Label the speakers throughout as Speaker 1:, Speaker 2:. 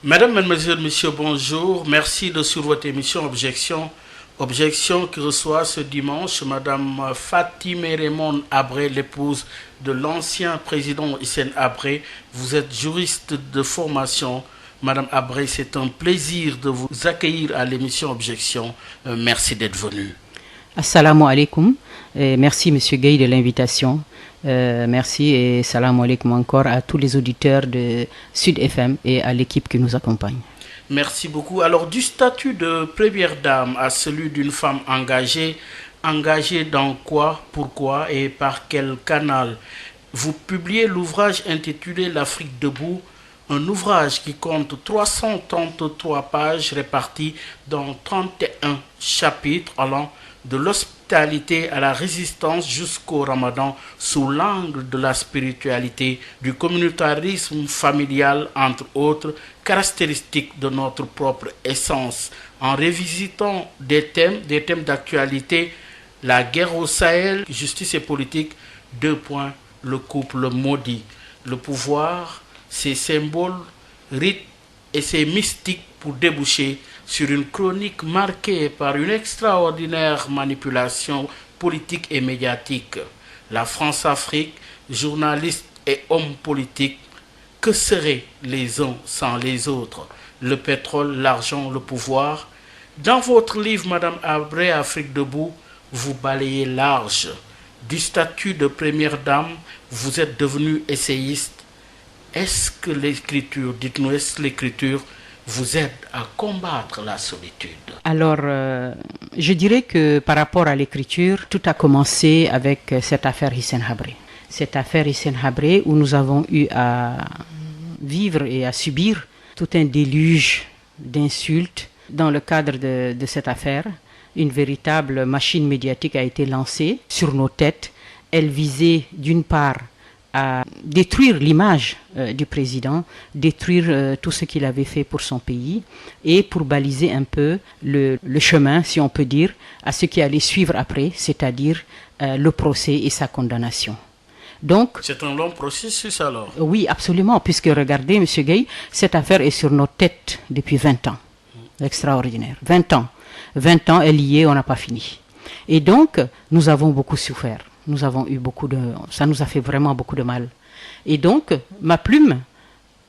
Speaker 1: Mesdames, Mesdemoiselles, Messieurs, bonjour. Merci de suivre votre émission Objection. Objection qui reçoit ce dimanche Madame Fatime Raymond Abré, l'épouse de l'ancien président Hissène Abré. Vous êtes juriste de formation. Madame Abré, c'est un plaisir de vous accueillir à l'émission Objection. Merci d'être venue.
Speaker 2: Assalamu alaikum. Merci Monsieur Gueye de l'invitation. Merci et salam alaikum encore à tous les auditeurs de Sud FM et à l'équipe qui nous accompagne.
Speaker 1: Merci beaucoup. Alors, du statut de première dame à celui d'une femme engagée, engagée dans quoi, pourquoi et par quel canal? Vous publiez l'ouvrage intitulé L'Afrique debout, un ouvrage qui compte 333 pages réparties dans 31 chapitres allant de l'hospitalité à la résistance jusqu'au Ramadan sous l'angle de la spiritualité, du communautarisme familial, entre autres caractéristiques de notre propre essence, en revisitant des thèmes d'actualité, la guerre au Sahel, justice et politique, le couple maudit, le pouvoir, ses symboles, rites et ses mystiques pour déboucher sur une chronique marquée par une extraordinaire manipulation politique et médiatique. La France-Afrique, journalistes et hommes politiques, que seraient les uns sans les autres? Le pétrole, l'argent, le pouvoir. Dans votre livre, Madame Abré, Afrique debout, vous balayez large. Du statut de première dame, vous êtes devenue essayiste. Est-ce que l'écriture, dites-nous, est-ce que l'écriture vous aide à combattre la solitude?
Speaker 2: Alors, je dirais que par rapport à l'écriture, tout a commencé avec cette affaire Hissène Habré. Cette affaire Hissène Habré où nous avons eu à vivre et à subir tout un déluge d'insultes. Dans le cadre de cette affaire, une véritable machine médiatique a été lancée sur nos têtes. Elle visait d'une part à détruire l'image du président, détruire tout ce qu'il avait fait pour son pays et pour baliser un peu le chemin, si on peut dire, à ce qui allait suivre après, c'est-à-dire le procès et sa condamnation. Donc,
Speaker 1: c'est un long processus alors?
Speaker 2: Oui, absolument, puisque regardez, M. Gueye, cette affaire est sur nos têtes depuis 20 ans. Extraordinaire. 20 ans. 20 ans, elle y est, on n'a pas fini. Et donc, nous avons beaucoup souffert. Nous avons eu ça nous a fait vraiment beaucoup de mal. Et donc, ma plume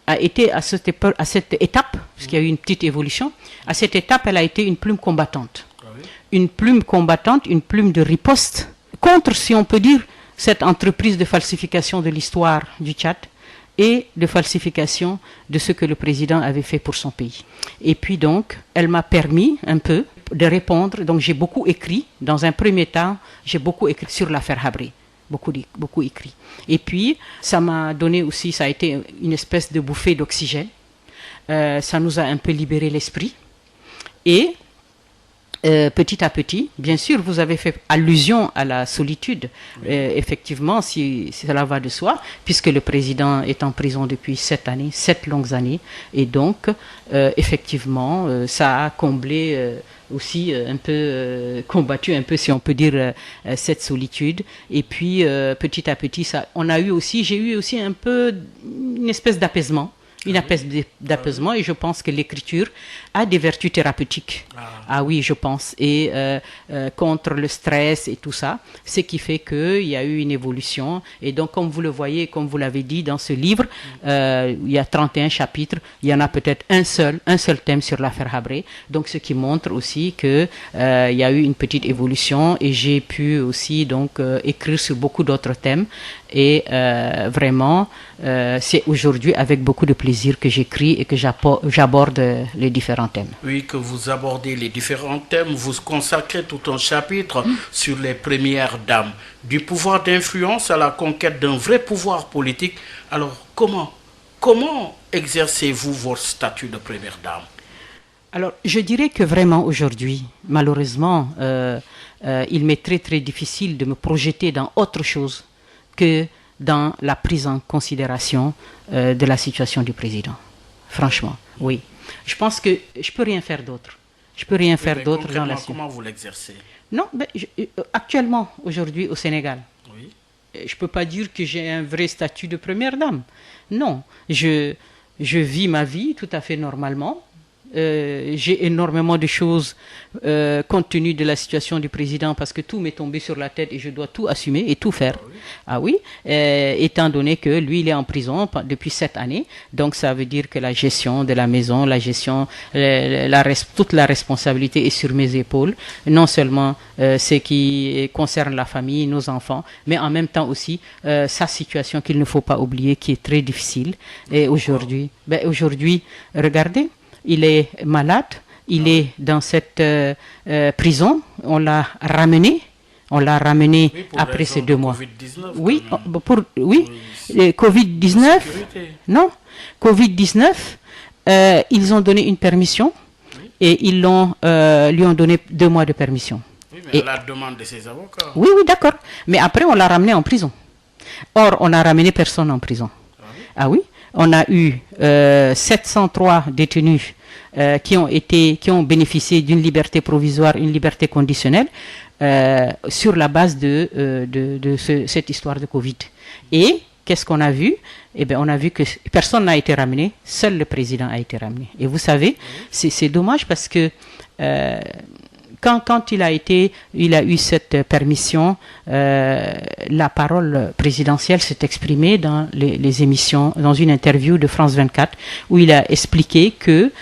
Speaker 2: a été à cette étape, parce qu'il y a eu une petite évolution, à cette étape, elle a été une plume combattante. Ah oui? Une plume combattante, une plume de riposte contre, si on peut dire, cette entreprise de falsification de l'histoire du Tchad et de falsification de ce que le président avait fait pour son pays. Et puis donc, elle m'a permis un peu de répondre. Donc j'ai beaucoup écrit. Dans un premier temps, j'ai beaucoup écrit sur l'affaire Habré. Beaucoup écrit. Et puis, ça m'a donné aussi, ça a été une espèce de bouffée d'oxygène. Ça nous a un peu libéré l'esprit. Et petit à petit, bien sûr, vous avez fait allusion à la solitude. Effectivement, si cela va de soi, puisque le président est en prison depuis 7 longues années. Et donc, effectivement, ça a comblé aussi un peu, combattu un peu, si on peut dire, cette solitude. Et puis, petit à petit, j'ai eu aussi un peu une espèce d'apaisement. Une espèce d'apaisement, et je pense que l'écriture a des vertus thérapeutiques. Ah oui, je pense. Et contre le stress et tout ça, ce qui fait qu'il y a eu une évolution. Et donc, comme vous le voyez, comme vous l'avez dit dans ce livre, il y a 31 chapitres, il y en a peut-être un seul thème sur l'affaire Habré. Donc, ce qui montre aussi qu'il y a eu une petite évolution, et j'ai pu aussi donc écrire sur beaucoup d'autres thèmes. Et vraiment, c'est aujourd'hui avec beaucoup de plaisir que j'écris et que j'aborde les différents thèmes.
Speaker 1: Oui, que vous abordez les différents thèmes. Vous consacrez tout un chapitre sur les premières dames. Du pouvoir d'influence à la conquête d'un vrai pouvoir politique. Alors, comment exercez-vous votre statut de première dame?
Speaker 2: Alors, je dirais que vraiment aujourd'hui, malheureusement, il m'est très très difficile de me projeter dans autre chose que dans la prise en considération de la situation du président. Franchement, oui. Je pense que je ne peux rien faire d'autre. Je peux rien faire d'autre dans la situation.
Speaker 1: Comment vous l'exercez?
Speaker 2: Non, actuellement, aujourd'hui, au Sénégal,
Speaker 1: oui.
Speaker 2: Je ne peux pas dire que j'ai un vrai statut de première dame. Non, je je vis ma vie tout à fait normalement. J'ai énormément de choses compte tenu de la situation du président parce que tout m'est tombé sur la tête et je dois tout assumer et tout faire. Ah oui, étant donné que lui, il est en prison depuis 7 années. Donc, ça veut dire que la gestion de la maison, la gestion, toute la responsabilité est sur mes épaules. Non seulement ce qui concerne la famille, nos enfants, mais en même temps aussi sa situation qu'il ne faut pas oublier, qui est très difficile. Et aujourd'hui, regardez, il est malade, il est dans cette prison, on l'a ramené après ces 2 mois. Oui, Covid-19, non, Covid-19, ils ont donné une permission et ils lui ont donné 2 mois de permission.
Speaker 1: Oui, mais à la demande de ses avocats.
Speaker 2: Oui, d'accord, mais après on l'a ramené en prison. Or, on n'a ramené personne en prison. Ah oui, on a eu 703 détenus qui ont bénéficié d'une liberté provisoire, une liberté conditionnelle sur la base de cette histoire de Covid. Et qu'est-ce qu'on a vu? Eh bien, on a vu que personne n'a été ramené, seul le président a été ramené. Et vous savez, c'est dommage parce que quand il a eu cette permission, la parole présidentielle s'est exprimée dans les émissions, dans une interview de France 24, où il a expliqué que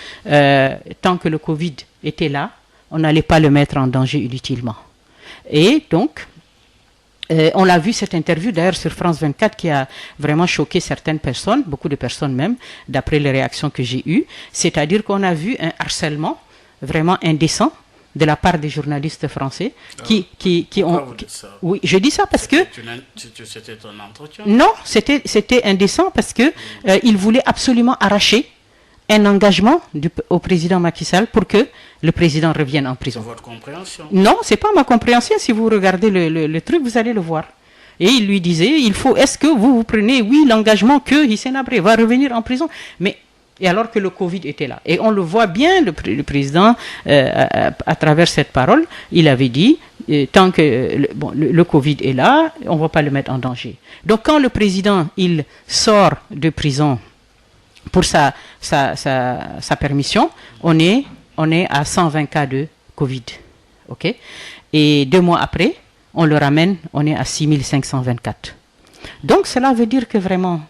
Speaker 2: tant que le Covid était là, on n'allait pas le mettre en danger inutilement. Et donc, on a vu cette interview d'ailleurs sur France 24 qui a vraiment choqué certaines personnes, beaucoup de personnes même, d'après les réactions que j'ai eues. C'est-à-dire qu'on a vu un harcèlement vraiment indécent de la part des journalistes français qui ont... Oui, je dis ça parce que...
Speaker 1: C'était un entretien?
Speaker 2: Non, c'était indécent parce que il voulait absolument arracher un engagement au président Macky Sall pour que le président revienne en prison.
Speaker 1: C'est votre compréhension?
Speaker 2: Non, c'est pas ma compréhension. Si vous regardez le truc, vous allez le voir. Et il lui disait, est-ce que vous prenez, oui, l'engagement que Hissène Habré va revenir en prison? Mais et alors que le Covid était là. Et on le voit bien, le président, à travers cette parole, il avait dit, tant que le Covid est là, on ne va pas le mettre en danger. Donc quand le président, il sort de prison pour sa permission, on est à 120 cas de Covid. Okay? Et 2 mois après, on le ramène, on est à 6524. Donc cela veut dire que vraiment,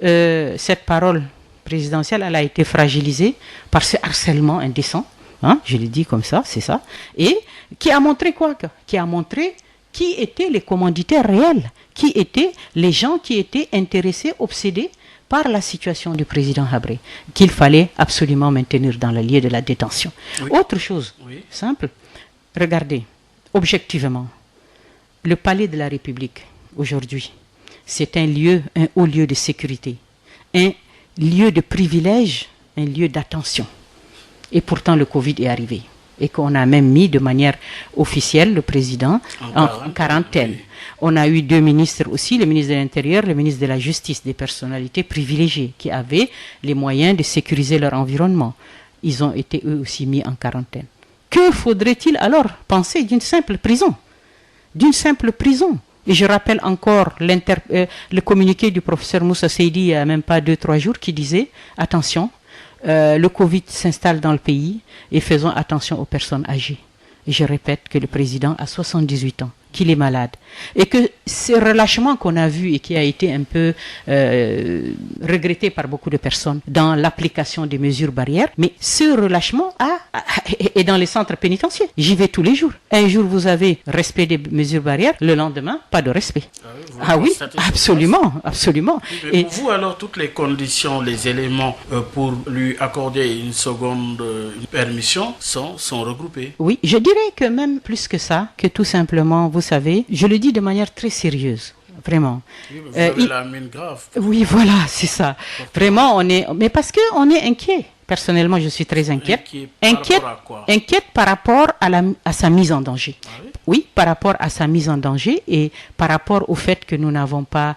Speaker 2: cette parole présidentielle, elle a été fragilisée par ce harcèlement indécent, hein, je l'ai dit comme ça, c'est ça, et qui a montré quoi? Qui a montré qui étaient les commanditaires réels, qui étaient les gens qui étaient intéressés, obsédés par la situation du président Habré, qu'il fallait absolument maintenir dans le lieu de la détention. Oui. Autre chose, simple, regardez, objectivement, le palais de la République, aujourd'hui, c'est un haut lieu de sécurité, un lieu de privilège, un lieu d'attention. Et pourtant, le Covid est arrivé. Et qu'on a même mis de manière officielle le président en quarantaine. Oui. On a eu 2 ministres aussi, le ministre de l'Intérieur, le ministre de la Justice, des personnalités privilégiées qui avaient les moyens de sécuriser leur environnement. Ils ont été eux aussi mis en quarantaine. Que faudrait-il alors penser d'une simple prison? D'une simple prison. Et je rappelle encore le communiqué du professeur Moussa Seydi il n'y a même pas 2-3 jours qui disait « Attention, le Covid s'installe dans le pays et faisons attention aux personnes âgées. » Et je répète que le président a 78 ans, qu'il est malade. Et que ce relâchement qu'on a vu et qui a été un peu regretté par beaucoup de personnes dans l'application des mesures barrières, mais ce relâchement est dans les centres pénitentiaires. J'y vais tous les jours. Un jour, vous avez respect des mesures barrières, le lendemain, pas de respect. Ah oui, absolument, absolument.
Speaker 1: Et pour vous, alors, toutes les conditions, les éléments pour lui accorder une seconde permission sont regroupés?
Speaker 2: Oui, je dirais que même plus que ça, que tout simplement, vous savez, je le dis de manière très sérieuse, vraiment.
Speaker 1: Oui, vous avez la mine grave.
Speaker 2: Oui, voilà, c'est ça. Vraiment, mais parce qu'on est inquiet. Personnellement, je suis très inquiète. Inquiète par rapport à sa mise en danger. Ah oui? Oui, par rapport à sa mise en danger et par rapport au fait que nous n'avons pas...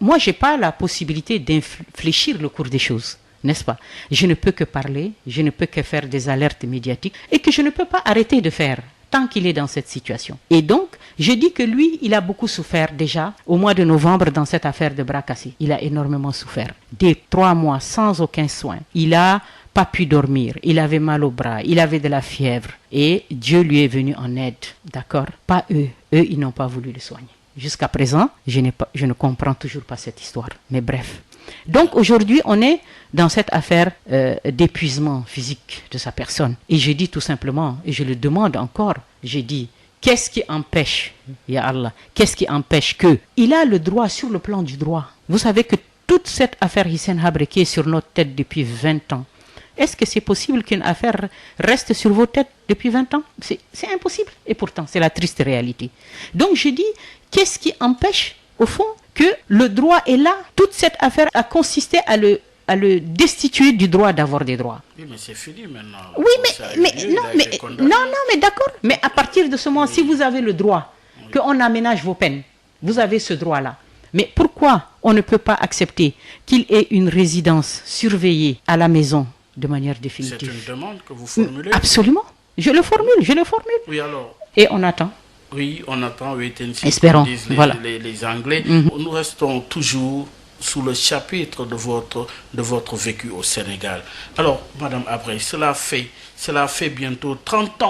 Speaker 2: moi, je n'ai pas la possibilité d'infléchir le cours des choses, n'est-ce pas? Je ne peux que parler, je ne peux que faire des alertes médiatiques et que je ne peux pas arrêter de faire. tant qu'il est dans cette situation. Et donc, je dis que lui, il a beaucoup souffert déjà au mois de novembre dans cette affaire de bras cassés. Il a énormément souffert. Des 3 mois sans aucun soin. Il a pas pu dormir, il avait mal au bras, il avait de la fièvre et Dieu lui est venu en aide, d'accord? Pas eux, ils n'ont pas voulu le soigner. Jusqu'à présent, je ne comprends toujours pas cette histoire, mais bref. Donc aujourd'hui, on est dans cette affaire d'épuisement physique de sa personne. Et je dis tout simplement, et je le demande encore, je dis, qu'est-ce qui empêche, ya Allah, qu'est-ce qui empêche que il a le droit sur le plan du droit? Vous savez que toute cette affaire Hissène Habré qui est sur notre tête depuis 20 ans, est-ce que c'est possible qu'une affaire reste sur vos têtes depuis 20 ans? C'est impossible. Et pourtant, c'est la triste réalité. Donc, je dis, qu'est-ce qui empêche, au fond, que le droit est là? Toute cette affaire a consisté à le destituer du droit d'avoir des droits.
Speaker 1: Oui, mais c'est fini maintenant.
Speaker 2: Oui, mais d'accord. Mais à partir de ce moment, si vous avez le droit, qu'on aménage vos peines, vous avez ce droit-là. Mais pourquoi on ne peut pas accepter qu'il ait une résidence surveillée à la maison de manière définitive?
Speaker 1: C'est une demande que vous formulez?
Speaker 2: Absolument. Je le formule.
Speaker 1: Oui, alors.
Speaker 2: Et on attend.
Speaker 1: Oui, on attend. Oui,
Speaker 2: espérons.
Speaker 1: Disent
Speaker 2: Voilà.
Speaker 1: Les Anglais. Nous restons toujours sous le chapitre de votre vécu au Sénégal. Alors, Madame Habré, cela fait bientôt 30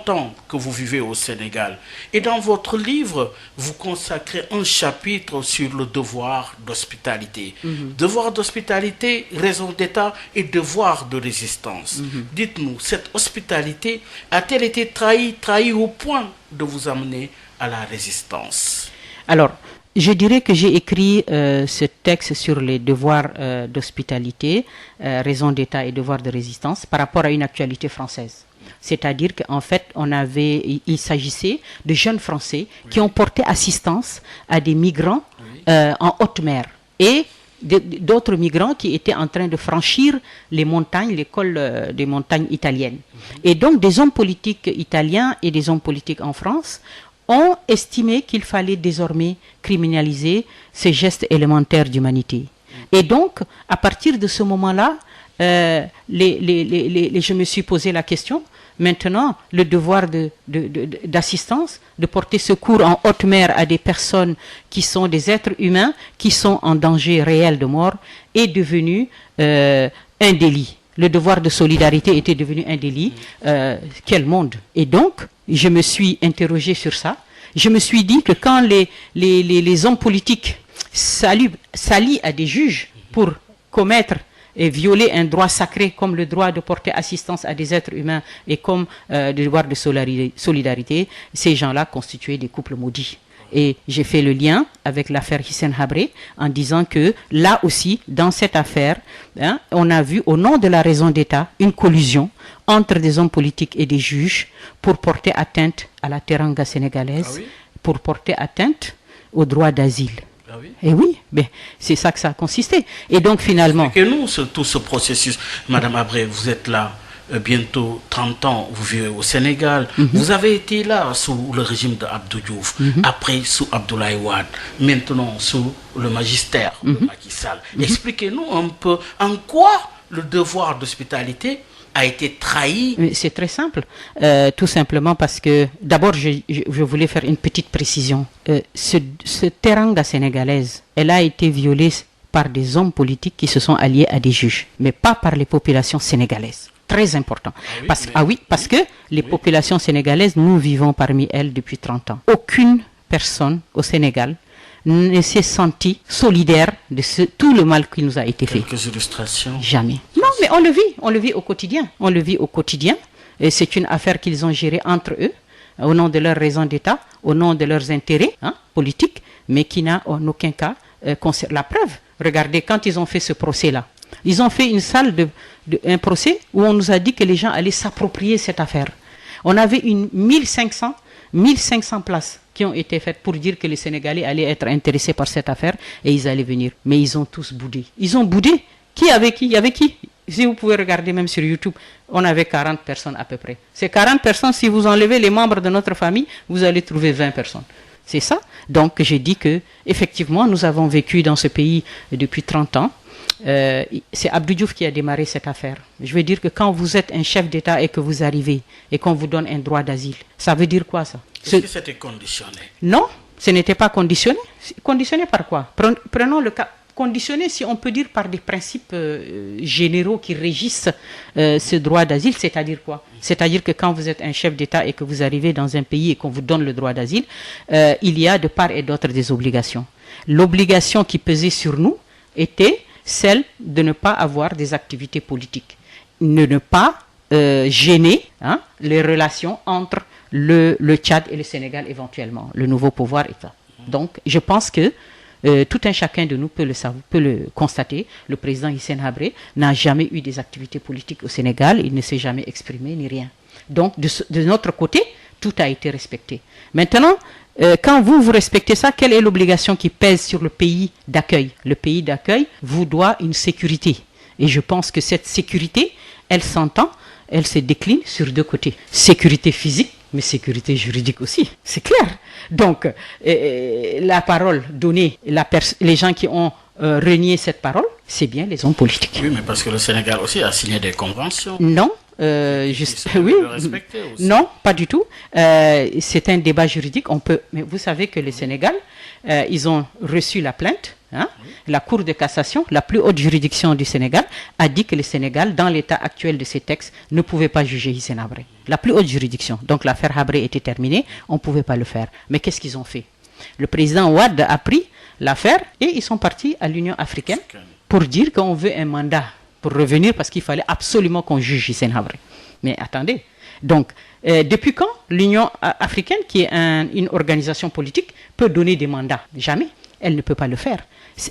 Speaker 1: ans que vous vivez au Sénégal. Et dans votre livre, vous consacrez un chapitre sur le devoir d'hospitalité. Devoir d'hospitalité, raison d'État et devoir de résistance. Dites-nous, cette hospitalité a-t-elle été trahie au point de vous amener à la résistance?
Speaker 2: Alors, je dirais que j'ai écrit ce texte sur les devoirs d'hospitalité, raison d'État et devoir de résistance par rapport à une actualité française. C'est-à-dire qu'en fait, il s'agissait de jeunes Français qui ont porté assistance à des migrants en haute mer et d'autres migrants qui étaient en train de franchir les montagnes, les cols des montagnes italiennes. Et donc, des hommes politiques italiens et des hommes politiques en France ont estimé qu'il fallait désormais criminaliser ces gestes élémentaires d'humanité. Et donc, à partir de ce moment-là, je me suis posé la question, maintenant, le devoir d'assistance, de porter secours en haute mer à des personnes qui sont des êtres humains, qui sont en danger réel de mort, est devenu un délit. Le devoir de solidarité était devenu un délit. Quel monde! Et donc, je me suis interrogé sur ça. Je me suis dit que quand les hommes politiques s'allient à des juges pour commettre et violer un droit sacré comme le droit de porter assistance à des êtres humains et comme le devoir de solidarité, ces gens-là constituaient des couples maudits. Et j'ai fait le lien avec l'affaire Hissène Habré en disant que là aussi, dans cette affaire, on a vu au nom de la raison d'État une collusion entre des hommes politiques et des juges pour porter atteinte à la teranga sénégalaise, pour porter atteinte au droit d'asile.
Speaker 1: Ah oui.
Speaker 2: Et oui, mais c'est ça que ça a consisté. Et donc finalement...
Speaker 1: Et nous, tout ce processus, Madame Habré, vous êtes là, bientôt 30 ans, vous vivez au Sénégal. Vous avez été là sous le régime d'Abdou Diouf, après sous Abdoulaye Wade, maintenant sous le magistère de Macky Sall. Expliquez-nous un peu en quoi le devoir d'hospitalité a été trahi.
Speaker 2: C'est très simple, tout simplement parce que d'abord je voulais faire une petite précision. Ce teranga sénégalaise, elle a été violée par des hommes politiques qui se sont alliés à des juges, mais pas par les populations sénégalaises. Très important. Parce que les populations sénégalaises, nous vivons parmi elles depuis 30 ans. Aucune personne au Sénégal ne s'est sentie solidaire de tout le mal qui nous a été fait.
Speaker 1: Quelques illustrations.
Speaker 2: Jamais. Non, mais on le vit au quotidien. On le vit au quotidien. Et c'est une affaire qu'ils ont gérée entre eux, au nom de leurs raisons d'État, au nom de leurs intérêts politiques, mais qui n'a en aucun cas la preuve. Regardez, quand ils ont fait ce procès-là, ils ont fait une salle un procès où on nous a dit que les gens allaient s'approprier cette affaire. On avait 1500 places qui ont été faites pour dire que les Sénégalais allaient être intéressés par cette affaire et ils allaient venir. Mais ils ont tous boudé. Ils ont boudé. Qui avec qui? Il y avait qui? Si vous pouvez regarder même sur YouTube, on avait 40 personnes à peu près. Ces 40 personnes, si vous enlevez les membres de notre famille, vous allez trouver 20 personnes. C'est ça. Donc j'ai dit que effectivement, nous avons vécu dans ce pays depuis 30 ans. c'est Abdou Diouf qui a démarré cette affaire. Je veux dire que quand vous êtes un chef d'État et que vous arrivez et qu'on vous donne un droit d'asile, ça veut dire quoi ça?
Speaker 1: Est-ce que c'était conditionné?
Speaker 2: Non, ce n'était pas conditionné. Conditionné par quoi? Prenons le cas. Conditionné, si on peut dire, par des principes généraux qui régissent ce droit d'asile, c'est-à-dire quoi? C'est-à-dire que quand vous êtes un chef d'État et que vous arrivez dans un pays et qu'on vous donne le droit d'asile, il y a de part et d'autre des obligations. L'obligation qui pesait sur nous était celle de ne pas avoir des activités politiques, ne pas gêner les relations entre le Tchad et le Sénégal éventuellement, le nouveau pouvoir État. Donc, je pense que tout un chacun de nous peut le constater. Le président Hissène Habré n'a jamais eu des activités politiques au Sénégal, il ne s'est jamais exprimé ni rien. Donc, de notre côté, tout a été respecté. Maintenant, quand vous respectez ça, quelle est l'obligation qui pèse sur le pays d'accueil? Le pays d'accueil vous doit une sécurité. Et je pense que cette sécurité, elle s'entend, elle se décline sur deux côtés. Sécurité physique, mais sécurité juridique aussi, c'est clair. Donc, la parole donnée, les gens qui ont renié cette parole, c'est bien les hommes politiques.
Speaker 1: Oui, mais parce que le Sénégal aussi a signé des conventions.
Speaker 2: Non. Oui, non, pas du tout. C'est un débat juridique. Mais vous savez que le Sénégal, ils ont reçu la plainte. La Cour de cassation, la plus haute juridiction du Sénégal, a dit que le Sénégal, dans l'état actuel de ses textes, ne pouvait pas juger Hissène Habré. La plus haute juridiction. Donc l'affaire Habré était terminée, on ne pouvait pas le faire. Mais qu'est-ce qu'ils ont fait? Le président Ouad a pris l'affaire et ils sont partis à l'Union africaine pour dire qu'on veut un mandat pour revenir parce qu'il fallait absolument qu'on juge Hissène Habré. Mais attendez, donc depuis quand l'Union africaine, qui est une organisation politique, peut donner des mandats? Jamais. Elle ne peut pas le faire.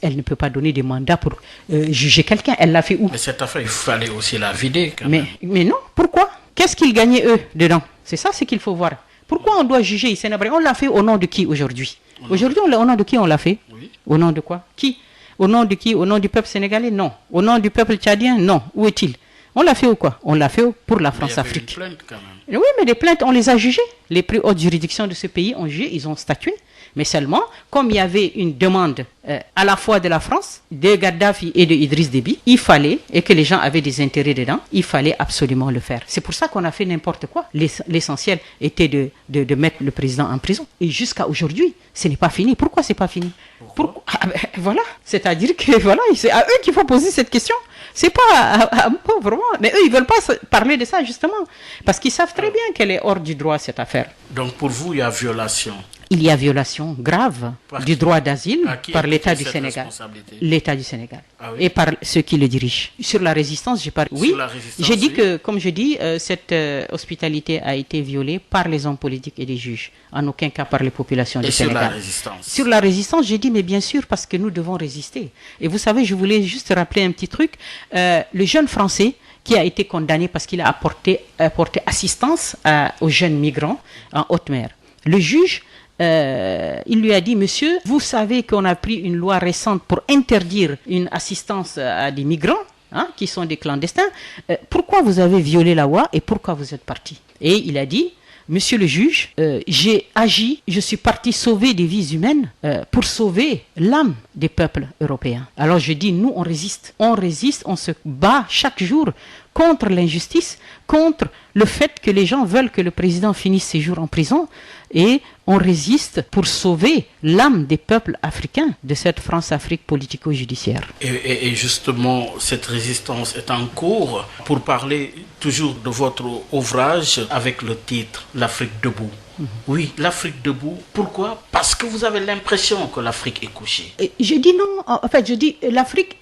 Speaker 2: Elle ne peut pas donner des mandats pour juger quelqu'un. Elle l'a fait où?
Speaker 1: Mais cette affaire, il fallait aussi la vider quand même.
Speaker 2: Mais non, pourquoi? Qu'est-ce qu'ils gagnaient eux dedans? C'est ça ce qu'il faut voir. Pourquoi on doit juger Hissène Habré? On l'a fait au nom de qui aujourd'hui? Aujourd'hui, au nom de qui on l'a fait? Oui. Au nom de quoi? Qui? Au nom de qui? Au nom du peuple sénégalais? Non. Au nom du peuple tchadien? Non. Où est-il? On l'a fait ou quoi? On l'a fait pour la France-Afrique. Oui, mais des plaintes, on les a jugées. Les plus hautes juridictions de ce pays ont jugé, ils ont statué. Mais seulement, comme il y avait une demande à la fois de la France, de Gaddafi et de Idriss Déby, il fallait, et que les gens avaient des intérêts dedans, il fallait absolument le faire. C'est pour ça qu'on a fait n'importe quoi. L'essentiel était de mettre le président en prison. Et jusqu'à aujourd'hui, ce n'est pas fini. Pourquoi c'est pas fini? Pourquoi? Voilà. C'est-à-dire que voilà, c'est à eux qu'il faut poser cette question. C'est pas à moi, vraiment. Mais eux, ils veulent pas parler de ça, justement. Parce qu'ils savent très bien qu'elle est hors du droit, cette affaire.
Speaker 1: Donc, pour vous, il y a violation?
Speaker 2: Il y a violation grave du droit d'asile par l'État du Sénégal. L'État du Sénégal. Ah oui. Et par ceux qui le dirigent. Sur la résistance, j'ai parlé. Oui, j'ai dit que, comme je dis, cette hospitalité a été violée par les hommes politiques et les juges. En aucun cas par les populations du Sénégal. Sur la résistance, j'ai dit, mais bien sûr, parce que nous devons résister. Et vous savez, je voulais juste rappeler un petit truc. Le jeune Français qui a été condamné parce qu'il a apporté assistance aux jeunes migrants en haute mer. Le juge, il lui a dit, monsieur, vous savez qu'on a pris une loi récente pour interdire une assistance à des migrants qui sont des clandestins. Pourquoi vous avez violé la loi et pourquoi vous êtes parti? Et il a dit, monsieur le juge, j'ai agi, je suis parti sauver des vies humaines pour sauver l'âme des peuples européens. Alors je dis, nous on résiste, on se bat chaque jour contre l'injustice, contre le fait que les gens veulent que le président finisse ses jours en prison, et on résiste pour sauver l'âme des peuples africains de cette France-Afrique politico-judiciaire.
Speaker 1: Et justement, cette résistance est en cours. Pour parler toujours de votre ouvrage avec le titre « L'Afrique debout ». Oui, l'Afrique debout. Pourquoi? Parce que vous avez l'impression que l'Afrique est couchée.
Speaker 2: Je dis non. En fait, je dis l'Afrique.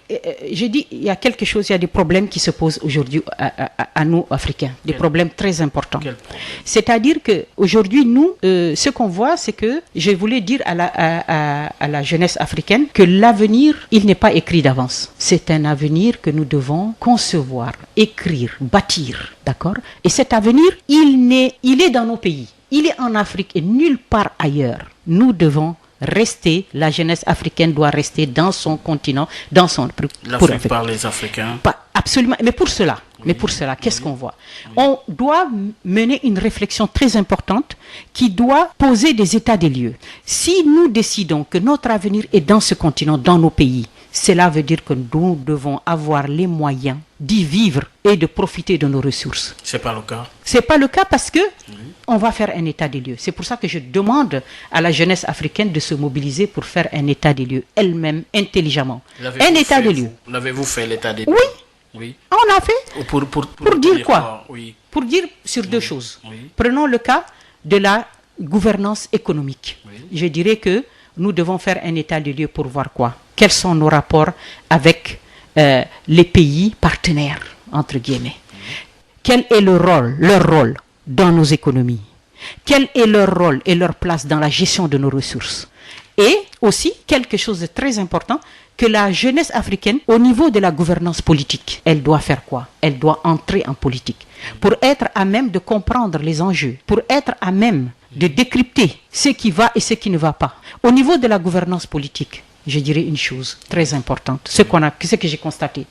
Speaker 2: Je dis il y a quelque chose, il y a des problèmes qui se posent aujourd'hui à nous Africains, des problèmes très importants. C'est-à-dire que aujourd'hui nous, ce qu'on voit, c'est que je voulais dire à la jeunesse africaine que l'avenir, il n'est pas écrit d'avance. C'est un avenir que nous devons concevoir, écrire, bâtir, d'accord? Et cet avenir, il est dans nos pays. Il est en Afrique et nulle part ailleurs. Nous devons rester, la jeunesse africaine doit rester dans son continent, dans son...
Speaker 1: L'Afrique par les Africains.
Speaker 2: Pas, absolument, mais pour cela, qu'est-ce qu'on voit? On doit mener une réflexion très importante qui doit poser des états des lieux. Si nous décidons que notre avenir est dans ce continent, dans nos pays, cela veut dire que nous devons avoir les moyens d'y vivre et de profiter de nos ressources.
Speaker 1: C'est pas le cas.
Speaker 2: C'est pas le cas parce que on va faire un état des lieux. C'est pour ça que je demande à la jeunesse africaine de se mobiliser pour faire un état des lieux elle-même intelligemment. Un état des lieux.
Speaker 1: L'avez-vous fait l'état des lieux?
Speaker 2: Oui. On a fait. Pour dire quoi?
Speaker 1: Oui.
Speaker 2: Pour dire sur deux choses.
Speaker 1: Oui.
Speaker 2: Prenons le cas de la gouvernance économique.
Speaker 1: Oui.
Speaker 2: Je dirais que nous devons faire un état des lieux pour voir quoi? Quels sont nos rapports avec les pays partenaires, entre guillemets? Quel est leur rôle dans nos économies? Quel est leur rôle et leur place dans la gestion de nos ressources? Et aussi, quelque chose de très important, que la jeunesse africaine, au niveau de la gouvernance politique, elle doit faire quoi? Elle doit entrer en politique pour être à même de comprendre les enjeux, pour être à même de décrypter ce qui va et ce qui ne va pas. Au niveau de la gouvernance politique, je dirais une chose très importante, ce que j'ai constaté,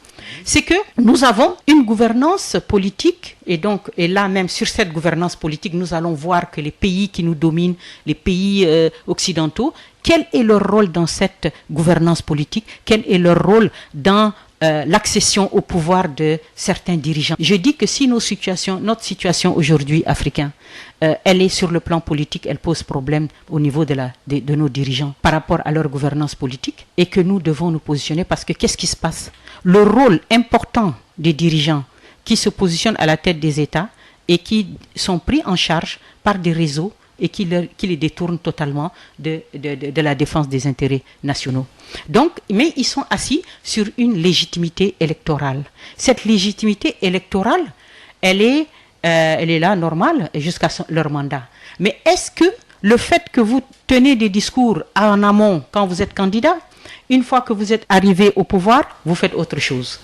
Speaker 2: c'est que nous avons une gouvernance politique et là même sur cette gouvernance politique, nous allons voir que les pays qui nous dominent, les pays occidentaux, quel est leur rôle dans cette gouvernance politique? Quel est leur rôle dans l'accession au pouvoir de certains dirigeants? Je dis que si notre situation aujourd'hui africaine, elle est sur le plan politique, elle pose problème au niveau de nos dirigeants par rapport à leur gouvernance politique et que nous devons nous positionner parce que qu'est-ce qui se passe? Le rôle important des dirigeants qui se positionnent à la tête des États et qui sont pris en charge par des réseaux et qui les détournent totalement de la défense des intérêts nationaux. Donc, mais ils sont assis sur une légitimité électorale. Cette légitimité électorale, elle est là normale jusqu'à leur mandat. Mais est-ce que le fait que vous tenez des discours en amont quand vous êtes candidat, une fois que vous êtes arrivé au pouvoir, vous faites autre chose.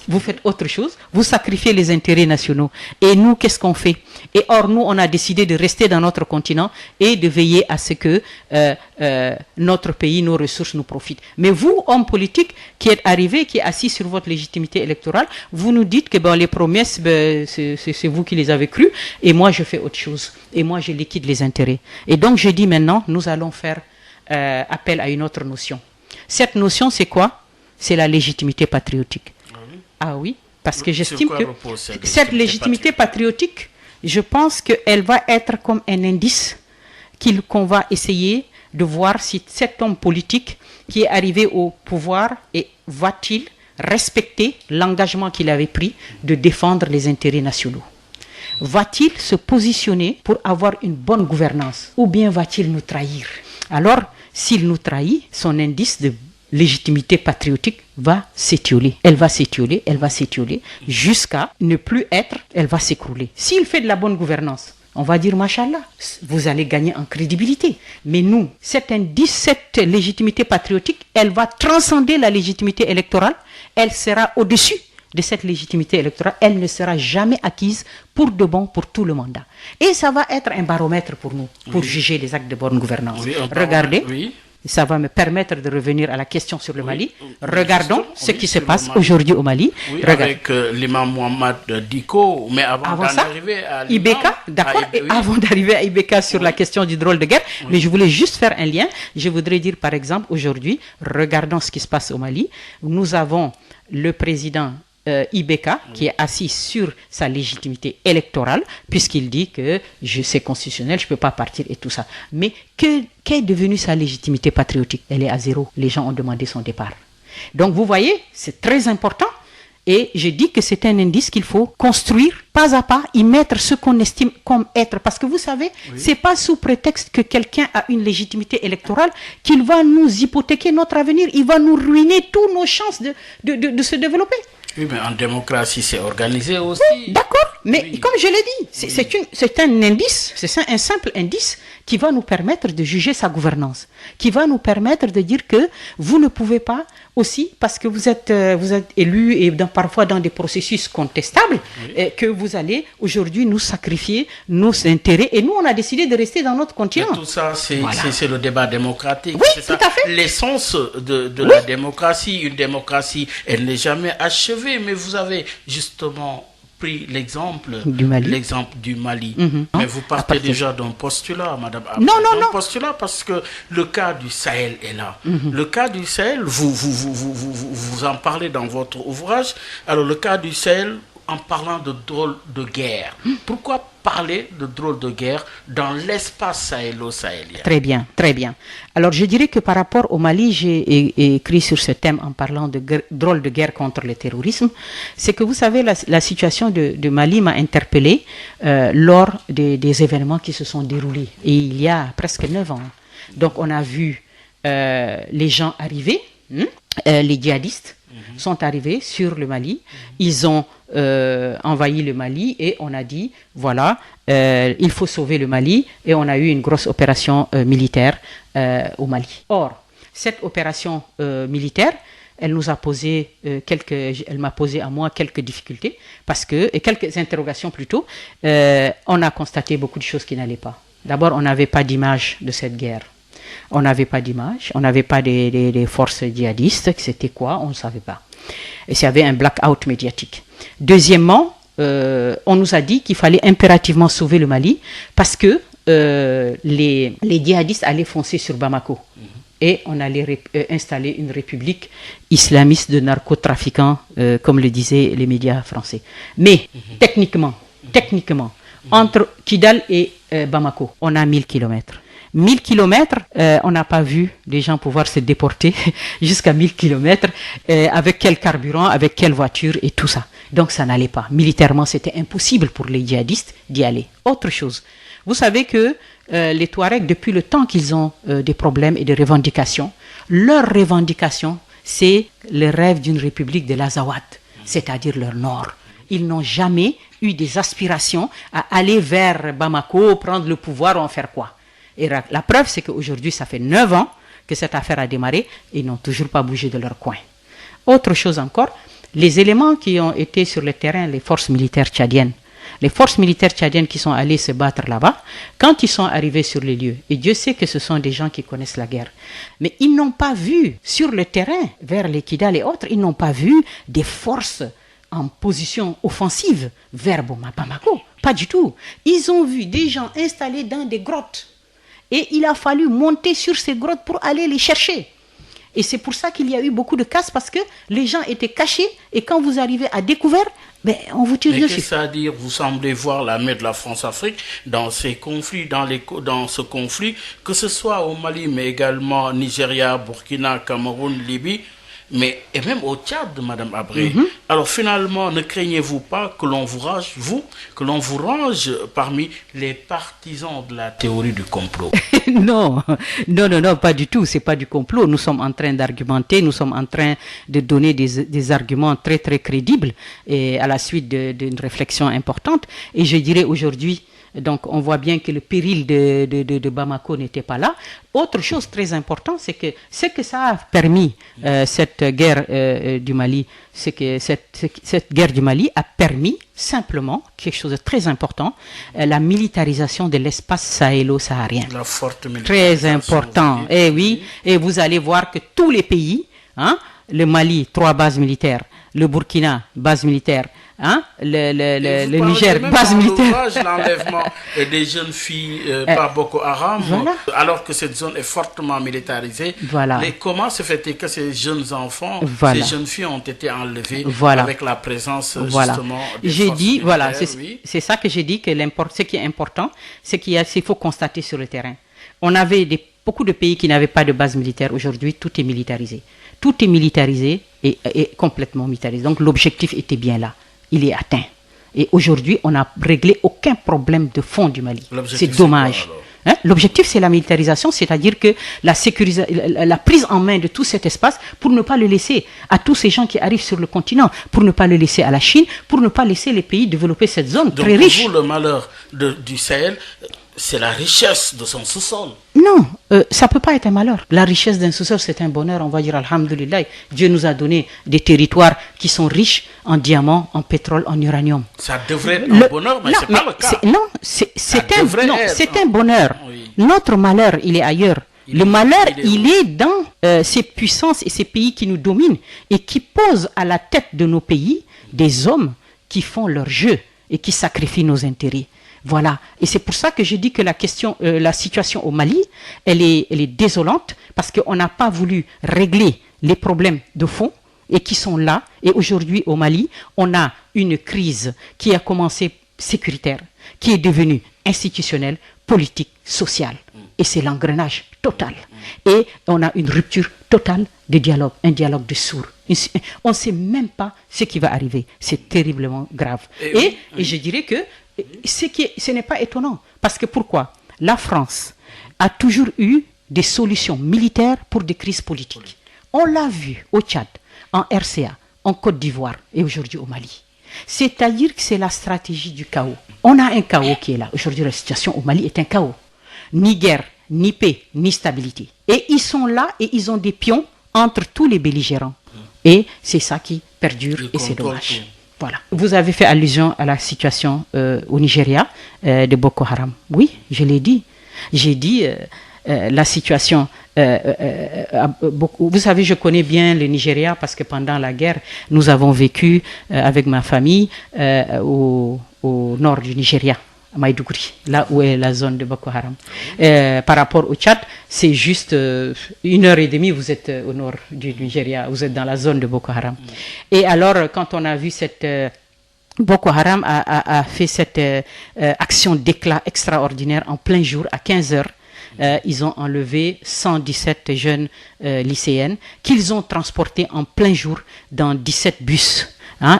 Speaker 2: Vous faites autre chose, vous sacrifiez les intérêts nationaux. Et nous, qu'est-ce qu'on fait? Et or, nous, on a décidé de rester dans notre continent et de veiller à ce que notre pays, nos ressources nous profitent. Mais vous, homme politique, qui êtes arrivé, qui est assis sur votre légitimité électorale, vous nous dites que les promesses, c'est vous qui les avez crues, et moi, je fais autre chose. Et moi, je liquide les intérêts. Et donc, je dis maintenant, nous allons faire appel à une autre notion. Cette notion, c'est quoi? C'est la légitimité patriotique. Ah oui, parce que j'estime que cette légitimité patriotique, je pense qu'elle va être comme un indice qu'on va essayer de voir si cet homme politique qui est arrivé au pouvoir va-t-il respecter l'engagement qu'il avait pris de défendre les intérêts nationaux? Va-t-il se positionner pour avoir une bonne gouvernance? Ou bien va-t-il nous trahir? Alors, s'il nous trahit, son indice de légitimité patriotique va s'étioler. Elle va s'étioler, jusqu'à ne plus être, elle va s'écrouler. S'il fait de la bonne gouvernance, on va dire, machallah, vous allez gagner en crédibilité. Mais nous, cet indice, cette légitimité patriotique, elle va transcender la légitimité électorale, elle sera au-dessus de cette légitimité électorale, elle ne sera jamais acquise pour de bon pour tout le mandat. Et ça va être un baromètre pour nous, pour juger les actes de bonne gouvernance. Regardez, ça va me permettre de revenir à la question sur le Mali. Regardons ce qui se passe aujourd'hui au Mali.
Speaker 1: Avec l'imam Mohamed Diko, mais avant d'arriver à
Speaker 2: Ibeka, d'accord, avant d'arriver à Ibeka sur la question du drôle de guerre, mais je voulais juste faire un lien. Je voudrais dire par exemple, aujourd'hui, regardons ce qui se passe au Mali. Nous avons le président Ibeka, qui est assis sur sa légitimité électorale, puisqu'il dit que c'est constitutionnel, je ne peux pas partir et tout ça. Mais qu'est devenue sa légitimité patriotique? Elle est à zéro. Les gens ont demandé son départ. Donc vous voyez, c'est très important. Et je dis que c'est un indice qu'il faut construire pas à pas, y mettre ce qu'on estime comme être. Parce que vous savez, c'est pas sous prétexte que quelqu'un a une légitimité électorale qu'il va nous hypothéquer notre avenir. Il va nous ruiner toutes nos chances de se développer.
Speaker 1: Oui, mais en démocratie, c'est organisé aussi.
Speaker 2: Oui, d'accord, mais comme je l'ai dit, c'est un indice, c'est un simple indice qui va nous permettre de juger sa gouvernance, qui va nous permettre de dire que vous ne pouvez pas aussi, parce que vous êtes élu et parfois dans des processus contestables, que vous allez aujourd'hui nous sacrifier nos intérêts. Et nous, on a décidé de rester dans notre continent.
Speaker 1: Mais tout ça, c'est le débat démocratique.
Speaker 2: Oui,
Speaker 1: c'est
Speaker 2: tout
Speaker 1: ça.
Speaker 2: à fait.
Speaker 1: L'essence de la démocratie, une démocratie, elle n'est jamais achevée. Mais vous avez justement pris l'exemple du Mali. Mais vous partez déjà d'un postulat, Madame Abré.
Speaker 2: Non.
Speaker 1: Postulat parce que le cas du Sahel est là. Le cas du Sahel, vous en parlez dans votre ouvrage. Alors, le cas du Sahel, en parlant de drôle de guerre. Pourquoi parler de drôle de guerre dans l'espace sahélo-sahélien?
Speaker 2: Très bien, très bien. Alors, je dirais que par rapport au Mali, j'ai écrit sur ce thème en parlant de drôle de guerre contre le terrorisme. C'est que vous savez, la situation de Mali m'a interpellé lors des événements qui se sont déroulés. Et il y a presque 9 ans. Donc, on a vu les gens arriver, les djihadistes sont arrivés sur le Mali. Ils ont envahi le Mali et on a dit, voilà, il faut sauver le Mali, et on a eu une grosse opération militaire au Mali. Or, cette opération militaire, elle nous a posé elle m'a posé à moi quelques difficultés, et quelques interrogations plutôt. On a constaté beaucoup de choses qui n'allaient pas. D'abord, on n'avait pas d'image de cette guerre. On n'avait pas d'image, on n'avait pas des forces djihadistes, c'était quoi, on ne savait pas. Et il y avait un blackout médiatique. Deuxièmement, on nous a dit qu'il fallait impérativement sauver le Mali parce que les djihadistes allaient foncer sur Bamako. Et on allait installer une république islamiste de narcotrafiquants, comme le disaient les médias français. Mais techniquement, entre Kidal et Bamako, on a 1000 kilomètres. 1000 kilomètres, on n'a pas vu des gens pouvoir se déporter jusqu'à 1000 kilomètres, avec quel carburant, avec quelle voiture et tout ça. Donc ça n'allait pas. Militairement, c'était impossible pour les djihadistes d'y aller. Autre chose, vous savez que les Touaregs, depuis le temps qu'ils ont des problèmes et des revendications, leur revendication, c'est le rêve d'une république de l'Azawad, c'est-à-dire leur nord. Ils n'ont jamais eu des aspirations à aller vers Bamako, prendre le pouvoir ou en faire quoi. Et la preuve, c'est qu'aujourd'hui, ça fait 9 ans que cette affaire a démarré et ils n'ont toujours pas bougé de leur coin. Autre chose encore, les éléments qui ont été sur le terrain, les forces militaires tchadiennes, qui sont allées se battre là-bas, quand ils sont arrivés sur les lieux, et Dieu sait que ce sont des gens qui connaissent la guerre, mais ils n'ont pas vu sur le terrain, vers les Kidal et autres, ils n'ont pas vu des forces en position offensive vers Bamako. Pas du tout. Ils ont vu des gens installés dans des grottes. Et il a fallu monter sur ces grottes pour aller les chercher. Et c'est pour ça qu'il y a eu beaucoup de casses, parce que les gens étaient cachés, et quand vous arrivez à découvert, on vous tire dessus.
Speaker 1: Mais qu'est-ce que ça veut dire? Vous semblez voir la main de la France-Afrique dans ces conflits, dans ce conflit, que ce soit au Mali, mais également Nigeria, Burkina, Cameroun, Libye, et même au Tchad, Madame Abré. Alors finalement, ne craignez-vous pas que l'on vous range parmi les partisans de la théorie du complot?
Speaker 2: Non, pas du tout. C'est pas du complot. Nous sommes en train d'argumenter, nous sommes en train de donner des arguments très très crédibles, et à la suite d'une réflexion importante. Et je dirais aujourd'hui, donc on voit bien que le péril de Bamako n'était pas là. Autre chose très importante, c'est que ce que ça a permis, cette guerre du Mali, c'est que cette guerre du Mali a permis simplement quelque chose de très important, la militarisation de l'espace sahélo-saharien.
Speaker 1: La forte militarisation.
Speaker 2: Très important. Et oui, et vous allez voir que tous les pays, le Mali, 3 bases militaires, le Burkina, base militaire, le Niger, base militaire.
Speaker 1: L'enlèvement des jeunes filles par Boko Haram, voilà. Alors que cette zone est fortement militarisée.
Speaker 2: Voilà.
Speaker 1: Comment se fait-il que ces jeunes enfants,
Speaker 2: voilà.
Speaker 1: ces jeunes filles ont été enlevées,
Speaker 2: voilà.
Speaker 1: avec la présence
Speaker 2: voilà.
Speaker 1: justement des
Speaker 2: j'ai
Speaker 1: forces
Speaker 2: dit, voilà,
Speaker 1: oui.
Speaker 2: C'est ça que j'ai dit, que ce qui est important, c'est qu'il faut constater sur le terrain. On avait beaucoup de pays qui n'avaient pas de base militaire. Aujourd'hui, tout est militarisé. Tout est militarisé et complètement militarisé. Donc l'objectif était bien là. Il est atteint. Et aujourd'hui, on n'a réglé aucun problème de fond du Mali. C'est dommage. L'objectif, c'est la militarisation, c'est-à-dire que la prise en main de tout cet espace pour ne pas le laisser à tous ces gens qui arrivent sur le continent, pour ne pas le laisser à la Chine, pour ne pas laisser les pays développer cette zone très riche.
Speaker 1: Donc, pour vous, le malheur du Sahel, c'est la richesse de son sous-sol.
Speaker 2: Non, ça ne peut pas être un malheur. La richesse d'un sous-sol, c'est un bonheur. On va dire alhamdoulilah. Dieu nous a donné des territoires qui sont riches en diamants, en pétrole, en uranium.
Speaker 1: Ça devrait être un bonheur, mais ce n'est pas le cas.
Speaker 2: C'est un bonheur. Oui. Notre malheur, il est ailleurs. Le malheur, il est dans ces puissances et ces pays qui nous dominent et qui posent à la tête de nos pays des hommes qui font leur jeu et qui sacrifient nos intérêts. Voilà. Et c'est pour ça que je dis que la situation au Mali, elle est désolante parce qu'on n'a pas voulu régler les problèmes de fond et qui sont là. Et aujourd'hui, au Mali, on a une crise qui a commencé sécuritaire, qui est devenue institutionnelle, politique, sociale. Et c'est l'engrenage total. Et on a une rupture totale de dialogue, un dialogue de sourds. On ne sait même pas ce qui va arriver. C'est terriblement grave. Et je dirais que ce n'est pas étonnant. Parce que pourquoi? La France a toujours eu des solutions militaires pour des crises politiques. On l'a vu au Tchad, en RCA, en Côte d'Ivoire et aujourd'hui au Mali. C'est-à-dire que c'est la stratégie du chaos. On a un chaos qui est là. Aujourd'hui, la situation au Mali est un chaos. Ni guerre, ni paix, ni stabilité. Et ils sont là et ils ont des pions entre tous les belligérants. Et c'est ça qui perdure et c'est dommage. Voilà. Vous avez fait allusion à la situation au Nigeria de Boko Haram. Oui, je l'ai dit. J'ai dit la situation. Vous savez, je connais bien le Nigeria parce que pendant la guerre, nous avons vécu avec ma famille au nord du Nigeria, à Maïdougouri, là où est la zone de Boko Haram. Par rapport au Tchad, c'est juste 1h30, vous êtes au nord du Nigeria, vous êtes dans la zone de Boko Haram. Et alors, quand on a vu cette... Boko Haram a fait cette action d'éclat extraordinaire en plein jour, à 15h. Ils ont enlevé 117 jeunes lycéennes qu'ils ont transportées en plein jour dans 17 bus.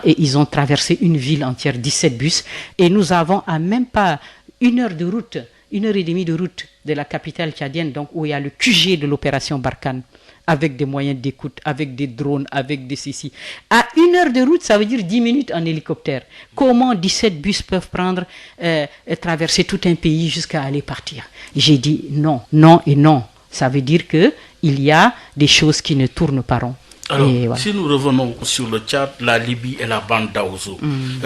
Speaker 2: Et ils ont traversé une ville entière, 17 bus. Et nous avons à même pas 1h de route, 1h30 de route de la capitale tchadienne, donc où il y a le QG de l'opération Barkhane, avec des moyens d'écoute, avec des drones, avec des ceci. À 1h de route, ça veut dire 10 minutes en hélicoptère. Comment 17 bus peuvent traverser tout un pays jusqu'à aller partir? J'ai dit non, non et non. Ça veut dire qu'il y a des choses qui ne tournent pas rond.
Speaker 1: Alors, voilà. Si nous revenons sur le Tchad, la Libye et la bande d'Aouzou.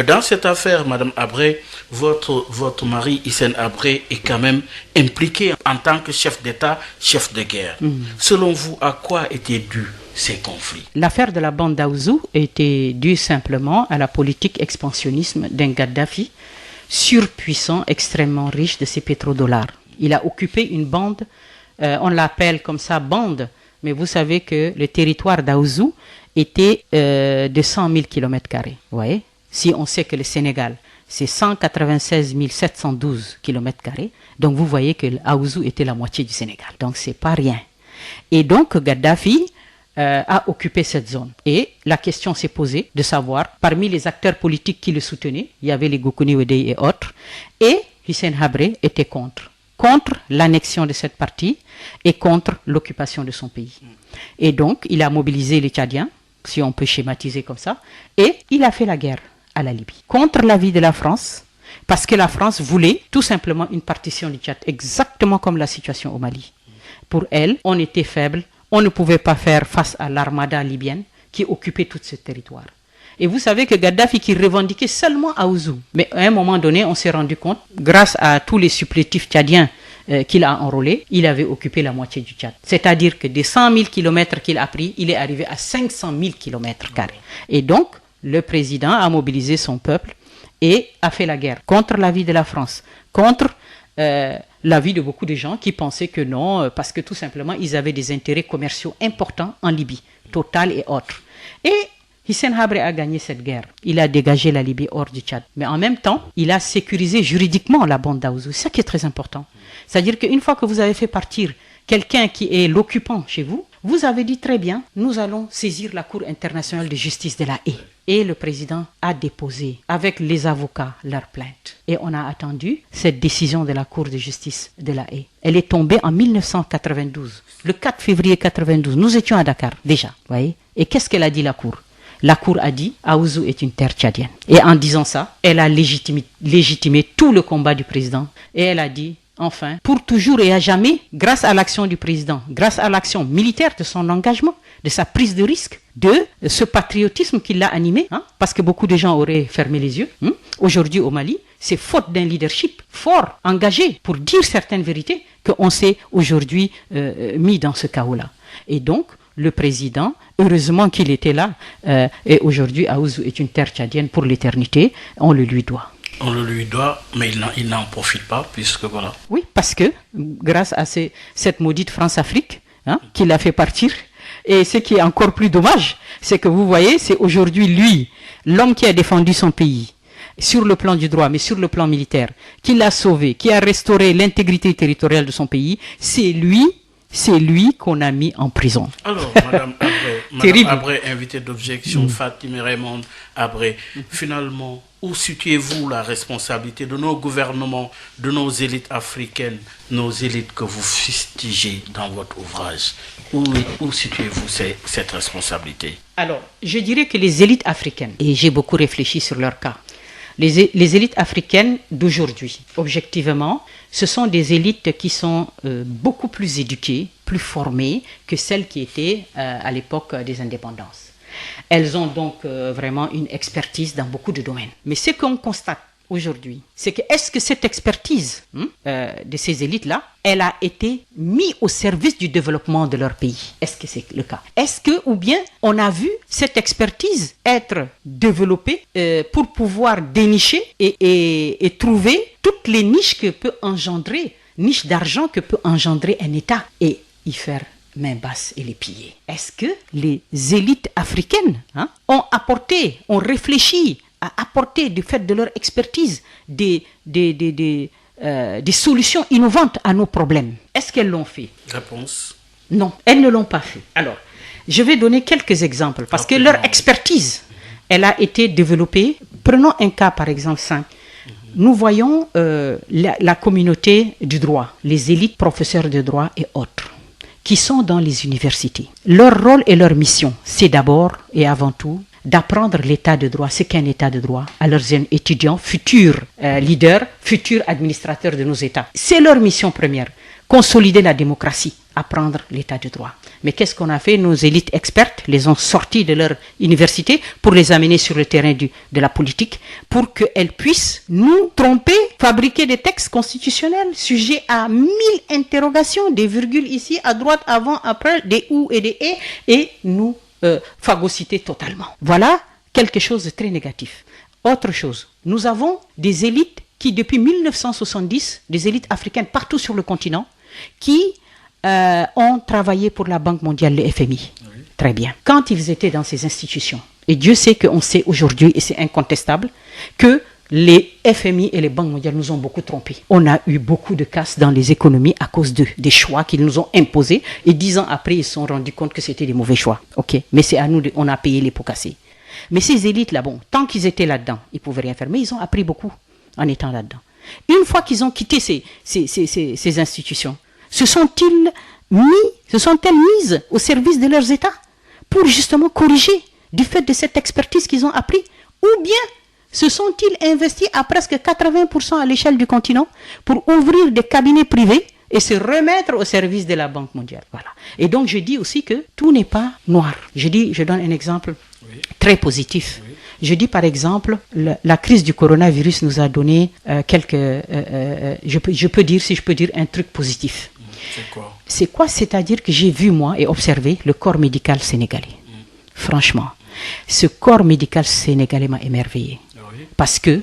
Speaker 1: Dans cette affaire, Madame Habré, votre mari, Hissène Habré, est quand même impliqué en tant que chef d'État, chef de guerre. Selon vous, à quoi étaient dus ces conflits?
Speaker 2: L'affaire de la bande d'Aouzou était due simplement à la politique expansionnisme d'un Kadhafi surpuissant, extrêmement riche de ses pétrodollars. Il a occupé une bande, on l'appelle comme ça bande, mais vous savez que le territoire d'Aouzou était de 100 000 km². Vous voyez? Si on sait que le Sénégal, c'est 196 712 km², donc vous voyez que Aouzou était la moitié du Sénégal. Donc c'est pas rien. Et donc Kadhafi a occupé cette zone. Et la question s'est posée de savoir, parmi les acteurs politiques qui le soutenaient, il y avait les Goukouni Wedei et autres, et Hissène Habré était contre l'annexion de cette partie et contre l'occupation de son pays. Et donc, il a mobilisé les Tchadiens, si on peut schématiser comme ça, et il a fait la guerre à la Libye, contre l'avis de la France, parce que la France voulait tout simplement une partition du Tchad, exactement comme la situation au Mali. Pour elle, on était faible, on ne pouvait pas faire face à l'armada libyenne qui occupait tout ce territoire. Et vous savez que Kadhafi qui revendiquait seulement Aouzou. Mais à un moment donné, on s'est rendu compte, grâce à tous les supplétifs tchadiens qu'il a enrôlés, il avait occupé la moitié du Tchad. C'est-à-dire que des 100 000 km qu'il a pris, il est arrivé à 500 000 km². Et donc, le président a mobilisé son peuple et a fait la guerre contre l'avis de la France, contre l'avis de beaucoup de gens qui pensaient que non, parce que tout simplement, ils avaient des intérêts commerciaux importants en Libye, Total et autres. Et Hissène Habré a gagné cette guerre. Il a dégagé la Libye hors du Tchad. Mais en même temps, il a sécurisé juridiquement la bande d'Aouzou. C'est ça qui est très important. C'est-à-dire qu'une fois que vous avez fait partir quelqu'un qui est l'occupant chez vous, vous avez dit très bien, nous allons saisir la Cour internationale de justice de la Haye. Et le président a déposé avec les avocats leur plainte. Et on a attendu cette décision de la Cour de justice de la Haye. Elle est tombée en 1992, le 4 février 1992. Nous étions à Dakar déjà. Voyez. Et qu'est-ce qu'elle a dit la Cour? La Cour a dit Aouzou est une terre tchadienne. Et en disant ça, elle a légitimé tout le combat du président. Et elle a dit, enfin, pour toujours et à jamais, grâce à l'action du président, grâce à l'action militaire de son engagement, de sa prise de risque, de ce patriotisme qui l'a animé, parce que beaucoup de gens auraient fermé les yeux. Aujourd'hui au Mali, c'est faute d'un leadership fort, engagé, pour dire certaines vérités, qu'on s'est aujourd'hui mis dans ce chaos-là. Et donc, le président. Heureusement qu'il était là. Et aujourd'hui, Aouzou est une terre tchadienne pour l'éternité. On le lui doit.
Speaker 1: On le lui doit, mais il n'en profite pas, puisque voilà.
Speaker 2: Oui, parce que grâce à cette maudite France-Afrique, qui l'a fait partir, et ce qui est encore plus dommage, c'est que vous voyez, c'est aujourd'hui lui, l'homme qui a défendu son pays, sur le plan du droit, mais sur le plan militaire, qui l'a sauvé, qui a restauré l'intégrité territoriale de son pays, c'est lui qu'on a mis en prison.
Speaker 1: Alors, Madame Abré, invité d'objection, Fatim Raymond Abré, finalement, où situez-vous la responsabilité de nos gouvernements, de nos élites africaines, nos élites que vous fustigez dans votre ouvrage? Où situez-vous cette responsabilité?
Speaker 2: Alors, je dirais que les élites africaines, et j'ai beaucoup réfléchi sur leur cas, les élites africaines d'aujourd'hui, objectivement, ce sont des élites qui sont beaucoup plus éduquées, plus formées que celles qui étaient à l'époque des indépendances. Elles ont donc vraiment une expertise dans beaucoup de domaines. Mais ce qu'on constate aujourd'hui, c'est que est-ce que cette expertise de ces élites-là, elle a été mise au service du développement de leur pays? Est-ce que c'est le cas? Est-ce que, ou bien, on a vu cette expertise être développée pour pouvoir dénicher et trouver toutes les niches que peut engendrer, niches d'argent que peut engendrer un État et y faire main basse et les piller? Est-ce que les élites africaines ont réfléchi à apporter, du fait de leur expertise, des solutions innovantes à nos problèmes? Est-ce qu'elles l'ont fait?
Speaker 1: Réponse.
Speaker 2: Non, elles ne l'ont pas fait. Alors, je vais donner quelques exemples, parce que leur expertise, elle a été développée. Prenons un cas, par exemple, simple. Nous voyons la communauté du droit, les élites professeurs de droit et autres, qui sont dans les universités. Leur rôle et leur mission, c'est d'abord et avant tout d'apprendre l'état de droit, ce qu'est un état de droit, à leurs étudiants, futurs leaders, futurs administrateurs de nos États. C'est leur mission première, consolider la démocratie, apprendre l'état de droit. Mais qu'est-ce qu'on a fait? Nos élites expertes les ont sortis de leur université pour les amener sur le terrain de la politique, pour qu'elles puissent nous tromper, fabriquer des textes constitutionnels sujets à 1000 interrogations, des virgules ici, à droite, avant, après, des ou et des et nous phagocyter totalement. Voilà quelque chose de très négatif. Autre chose, nous avons des élites qui, depuis 1970, des élites africaines partout sur le continent, qui ont travaillé pour la Banque mondiale, le FMI. Oui. Très bien. Quand ils étaient dans ces institutions, et Dieu sait qu'on sait aujourd'hui, et c'est incontestable, que les FMI et les banques mondiales nous ont beaucoup trompés. On a eu beaucoup de casse dans les économies à cause des choix qu'ils nous ont imposés. Et 10 ans après, ils se sont rendus compte que c'était des mauvais choix. Ok, mais c'est à nous, on a payé les pots cassés. Mais ces élites-là, bon, tant qu'ils étaient là-dedans, ils ne pouvaient rien faire. Mais ils ont appris beaucoup en étant là-dedans. Une fois qu'ils ont quitté ces institutions, se sont-elles mises au service de leurs États pour justement corriger du fait de cette expertise qu'ils ont appris? Ou bien se sont-ils investis à presque 80% à l'échelle du continent pour ouvrir des cabinets privés et se remettre au service de la Banque mondiale? Voilà. Et donc je dis aussi que tout n'est pas noir. Je donne un exemple très positif. Oui. Je dis par exemple, la crise du coronavirus nous a donné je peux dire un truc positif. C'est quoi? C'est-à-dire que j'ai vu moi et observé le corps médical sénégalais. Franchement, ce corps médical sénégalais m'a émerveillé. Parce que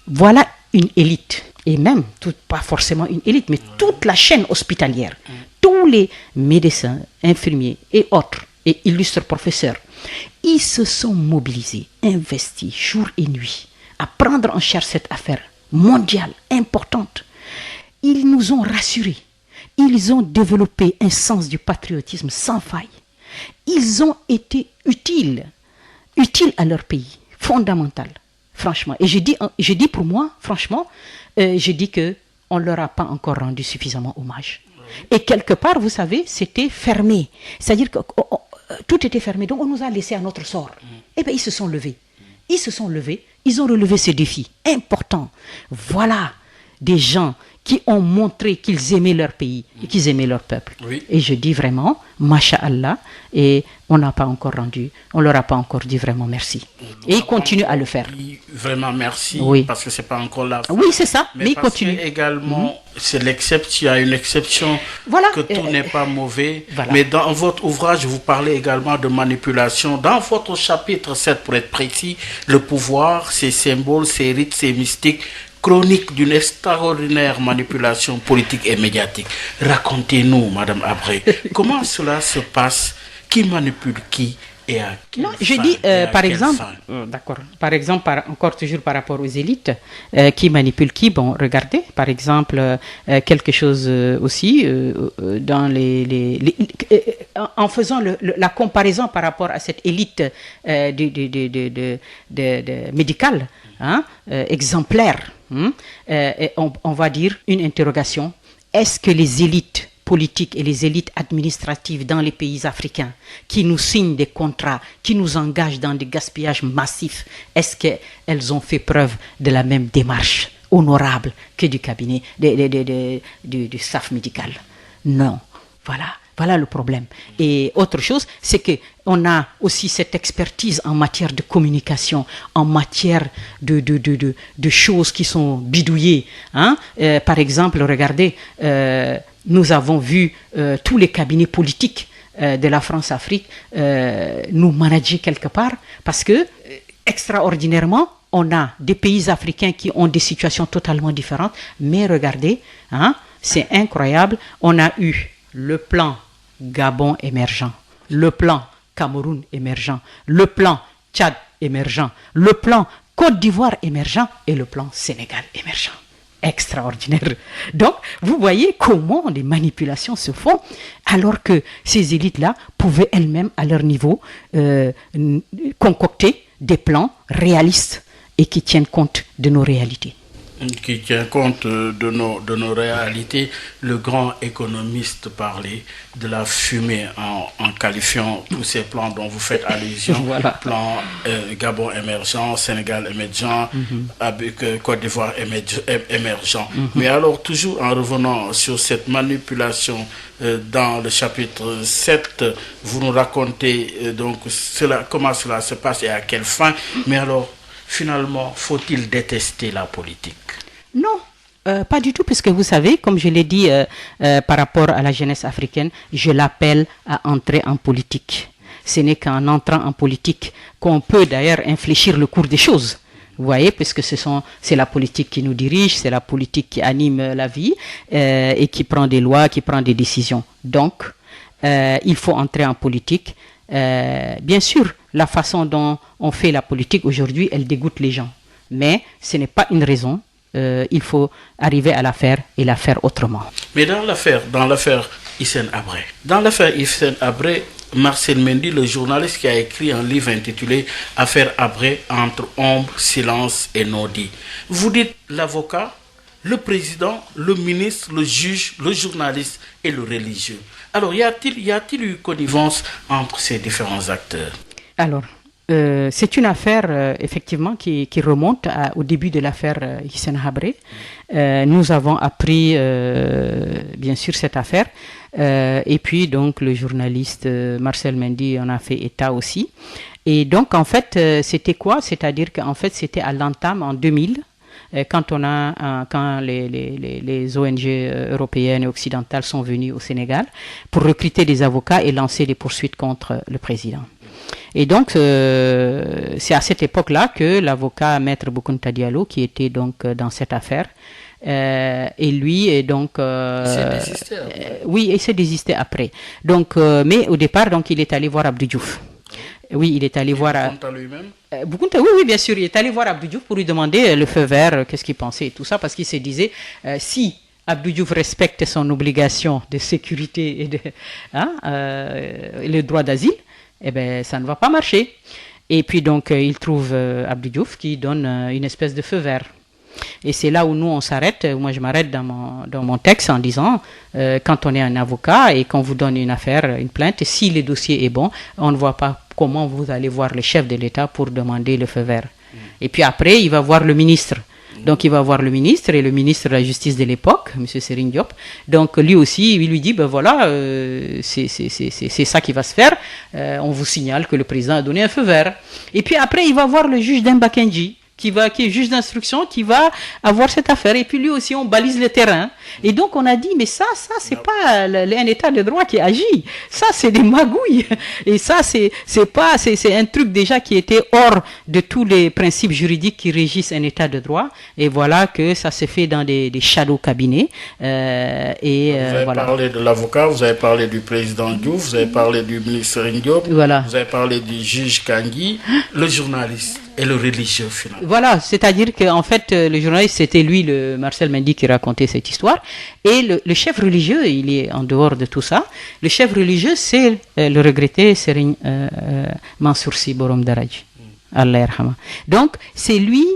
Speaker 2: voilà une élite, et même, pas forcément une élite, mais toute la chaîne hospitalière, tous les médecins, infirmiers et autres, et illustres professeurs, ils se sont mobilisés, investis jour et nuit à prendre en charge cette affaire mondiale, importante. Ils nous ont rassurés, ils ont développé un sens du patriotisme sans faille. Ils ont été utiles à leur pays, fondamental. Franchement, et je dis pour moi, franchement, je dis qu'on ne leur a pas encore rendu suffisamment hommage. Et quelque part, vous savez, c'était fermé. C'est-à-dire que tout était fermé, donc on nous a laissé à notre sort. Et bien, ils se sont levés. Ils ont relevé ces défis importants. Voilà, des gens qui ont montré qu'ils aimaient leur pays et qu'ils aimaient leur peuple.
Speaker 1: Oui.
Speaker 2: Et je dis vraiment, Masha'Allah, et on n'a pas encore rendu, on leur a pas encore dit vraiment merci. Et ils continuent à le faire.
Speaker 1: Vraiment merci,
Speaker 2: Oui.
Speaker 1: parce que c'est pas encore là.
Speaker 2: Oui, c'est ça, mais ils
Speaker 1: parce
Speaker 2: continuent.
Speaker 1: que également, c'est l'exception, il y a une exception,
Speaker 2: Voilà.
Speaker 1: que tout n'est pas mauvais.
Speaker 2: Voilà.
Speaker 1: Mais dans votre ouvrage, vous parlez également de manipulation. Dans votre chapitre 7, pour être précis, le pouvoir, ses symboles, ses rites, ses mystiques, chronique d'une extraordinaire manipulation politique et médiatique. Racontez-nous, Madame Abré, comment cela se passe? Qui manipule qui et à quelle
Speaker 2: Non, je
Speaker 1: fin
Speaker 2: dis,
Speaker 1: et à
Speaker 2: par
Speaker 1: quelle
Speaker 2: exemple,
Speaker 1: fin?
Speaker 2: d'accord. Par exemple, encore toujours par rapport aux élites, qui manipulent qui? Bon, regardez, par exemple, quelque chose aussi dans en faisant la comparaison par rapport à cette élite médicale, hein, exemplaire. Et on va dire une interrogation. Est-ce que les élites politiques et les élites administratives dans les pays africains qui nous signent des contrats, qui nous engagent dans des gaspillages massifs, est-ce qu'elles ont fait preuve de la même démarche honorable que du cabinet, du staff médical? Non. Voilà le problème. Et autre chose, c'est qu'on a aussi cette expertise en matière de communication, en matière de choses qui sont bidouillées. Hein? Par exemple, regardez, nous avons vu tous les cabinets politiques de la France-Afrique nous manager quelque part parce que, extraordinairement, on a des pays africains qui ont des situations totalement différentes. Mais regardez, hein, c'est incroyable, on a eu le plan Gabon émergent, le plan Cameroun émergent, le plan Tchad émergent, le plan Côte d'Ivoire émergent et le plan Sénégal émergent. Extraordinaire. Donc, vous voyez comment les manipulations se font alors que ces élites-là pouvaient elles-mêmes, à leur niveau, concocter des plans réalistes et qui tiennent compte de nos réalités.
Speaker 1: Qui tient compte de nos réalités. Le grand économiste parlait de la fumée en qualifiant tous ces plans dont vous faites allusion.
Speaker 2: Voilà.
Speaker 1: Plan Gabon émergent, Sénégal émergent, avec Côte d'Ivoire émergent. Mais alors, toujours en revenant sur cette manipulation dans le chapitre 7, vous nous racontez donc comment cela se passe et à quelle fin. Mais alors, finalement, faut-il détester la politique?
Speaker 2: Non, pas du tout, puisque vous savez, comme je l'ai dit par rapport à la jeunesse africaine, je l'appelle à entrer en politique. Ce n'est qu'en entrant en politique qu'on peut d'ailleurs infléchir le cours des choses. Vous voyez, puisque c'est la politique qui nous dirige, c'est la politique qui anime la vie et qui prend des lois, qui prend des décisions. Donc, il faut entrer en politique. Bien sûr, la façon dont on fait la politique aujourd'hui, elle dégoûte les gens. Mais ce n'est pas une raison. Il faut arriver à la faire et la faire autrement.
Speaker 1: Mais dans l'affaire Hissène Habré, Marcel Mendy, le journaliste qui a écrit un livre intitulé Affaire Habré, entre ombre, silence et non-dit. Vous dites l'avocat, le président, le ministre, le juge, le journaliste et le religieux. Alors, y a-t-il eu connivence entre ces différents acteurs?
Speaker 2: Alors, c'est une affaire, effectivement, qui remonte au début de l'affaire Hissène Habré. Nous avons appris, bien sûr, cette affaire. Et puis, donc, le journaliste Marcel Mendy en a fait état aussi. Et donc, en fait, c'était quoi? C'est-à-dire qu'en fait, c'était à l'entame, en 2000, quand les ONG européennes et occidentales sont venues au Sénégal pour recruter des avocats et lancer des poursuites contre le président. Et donc, c'est à cette époque-là que l'avocat Maître Boukounta Diallo, qui était donc dans cette affaire, et lui est donc
Speaker 1: il s'est désisté après.
Speaker 2: Oui, il s'est désisté après. Donc, mais au départ, donc, il est allé voir Abdou Diouf. Oui, il est allé voir
Speaker 1: Boukounta lui-même.
Speaker 2: Boukounta, oui, bien sûr, il est allé voir Abdou Diouf pour lui demander le feu vert, qu'est-ce qu'il pensait et tout ça, parce qu'il se disait si Abdou Diouf respecte son obligation de sécurité et le droit d'asile, eh ben, ça ne va pas marcher. Et puis donc, il trouve Abdou Diouf qui donne une espèce de feu vert. Et c'est là où nous, on s'arrête. Moi, je m'arrête dans mon texte en disant, quand on est un avocat et qu'on vous donne une affaire, une plainte, si le dossier est bon, on ne voit pas comment vous allez voir le chef de l'État pour demander le feu vert. Et puis après, il va voir le ministre. Donc il va voir le ministre et le ministre de la Justice de l'époque, M. Serigne Diop. Donc lui aussi, il lui dit, ben voilà, c'est ça qui va se faire. On vous signale que le président a donné un feu vert. Et puis après, il va voir le juge Demba Kandji, qui est juge d'instruction, qui va avoir cette affaire. Et puis lui aussi, on balise le terrain. Et donc on a dit, mais ça c'est pas un état de droit qui agit. Ça, c'est des magouilles. Et ça, c'est un truc déjà qui était hors de tous les principes juridiques qui régissent un état de droit. Et voilà que ça se fait dans des shadow cabinets.
Speaker 1: Vous avez parlé de l'avocat, vous avez parlé du président Diouf, vous avez parlé du ministre Serigne Diop, vous avez parlé du juge Kandji, le journaliste et le religieux finalement.
Speaker 2: Voilà, c'est-à-dire qu'en fait, le journaliste, c'était lui, le Marcel Mendy, qui racontait cette histoire. Et le chef religieux, il est en dehors de tout ça. Le chef religieux, c'est le regretté Serigne Mansour Sy Borom Daraj. Allah yarhama. Donc, c'est lui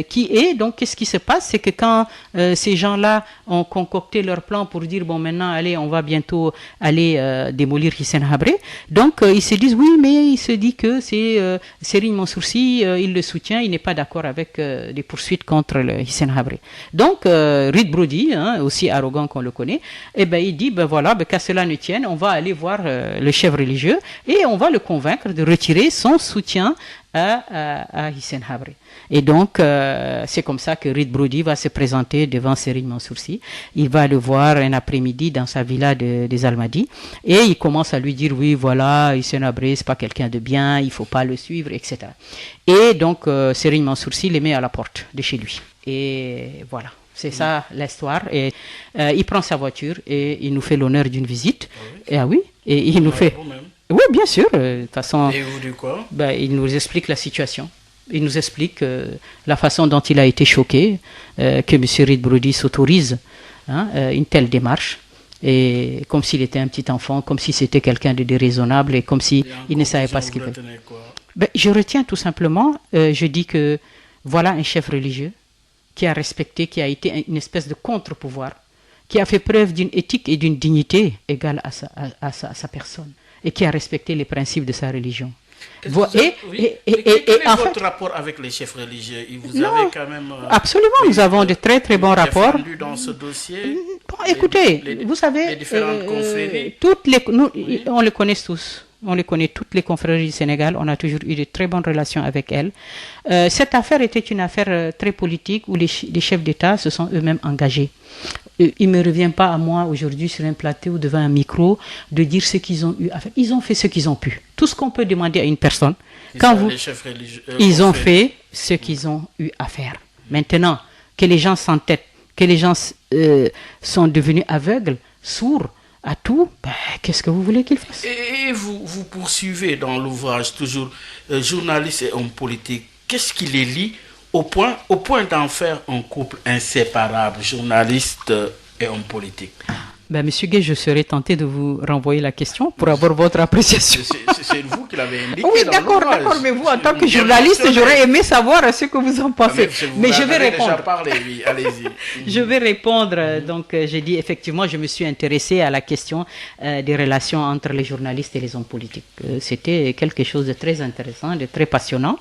Speaker 2: qui est. Donc, qu'est-ce qui se passe? C'est que quand ces gens-là ont concocté leur plan pour dire, bon, maintenant, allez, on va bientôt aller démolir Hissène Habré. Donc, ils se disent, oui, mais il se dit que c'est Serigne Mansour Sy, il le soutient, il n'est pas d'accord avec des poursuites contre Hissène Habré. Donc, Reed Brody, aussi arrogant qu'on le connaît, eh ben, il dit, ben voilà, ben, qu'à cela ne tienne, on va aller voir le chef religieux et on va le convaincre de retirer son soutien à Hissène Habré. Et donc, c'est comme ça que Reed Brody va se présenter devant Serigne Mansour Sy. Il va le voir un après-midi dans sa villa des Almadies et il commence à lui dire, oui, voilà, Hissène Habré, c'est pas quelqu'un de bien, il faut pas le suivre, etc. Et donc, Serigne Mansour Sy les met à la porte de chez lui. Et voilà. C'est ça l'histoire. Et il prend sa voiture et il nous fait l'honneur d'une visite. Ah oui. Et il nous fait... Oui, bien sûr. De toute façon,
Speaker 1: et vous dites quoi?
Speaker 2: Il nous explique la situation. Il nous explique la façon dont il a été choqué, que M. Reed Brody s'autorise une telle démarche, et comme s'il était un petit enfant, comme si c'était quelqu'un de déraisonnable, et comme s'il ne savait pas ce qu'il fait. Je retiens tout simplement, je dis que voilà un chef religieux qui a respecté, qui a été une espèce de contre-pouvoir, qui a fait preuve d'une éthique et d'une dignité égale à sa personne, et qui a respecté les principes de sa religion.
Speaker 1: Quel est votre rapport avec les chefs religieux? Vous avez quand même...
Speaker 2: absolument, nous avons de très très bons rapports.
Speaker 1: Dans ce dossier,
Speaker 2: bon, écoutez, vous savez,
Speaker 1: les différentes confréries.
Speaker 2: On les connaît tous. On les connaît, toutes les confréries du Sénégal. On a toujours eu de très bonnes relations avec elles. Cette affaire était une affaire très politique où les chefs d'État se sont eux-mêmes engagés. Il ne me revient pas à moi aujourd'hui sur un plateau ou devant un micro de dire ce qu'ils ont eu à faire. Ils ont fait ce qu'ils ont pu. Tout ce qu'on peut demander à une personne, ils ont fait ce qu'ils ont eu à faire. Maintenant, que les gens s'entêtent, que les gens sont devenus aveugles, sourds à tout, qu'est-ce que vous voulez qu'ils fassent?
Speaker 1: Et vous poursuivez dans l'ouvrage toujours journaliste et homme politique. Qu'est-ce qui les lie au point d'en faire un couple inséparable, journaliste et homme politique?
Speaker 2: Monsieur Gué, je serais tenté de vous renvoyer la question pour avoir votre appréciation.
Speaker 1: C'est vous qui l'avez indiqué.
Speaker 2: Oui, d'accord, mais vous, en tant que journaliste, j'aurais aimé savoir ce que vous en pensez. Mais je vais répondre.
Speaker 1: Déjà parlé, oui, allez-y.
Speaker 2: Je vais répondre. Donc, j'ai dit, effectivement, je me suis intéressé à la question des relations entre les journalistes et les hommes politiques. C'était quelque chose de très intéressant, de très passionnant.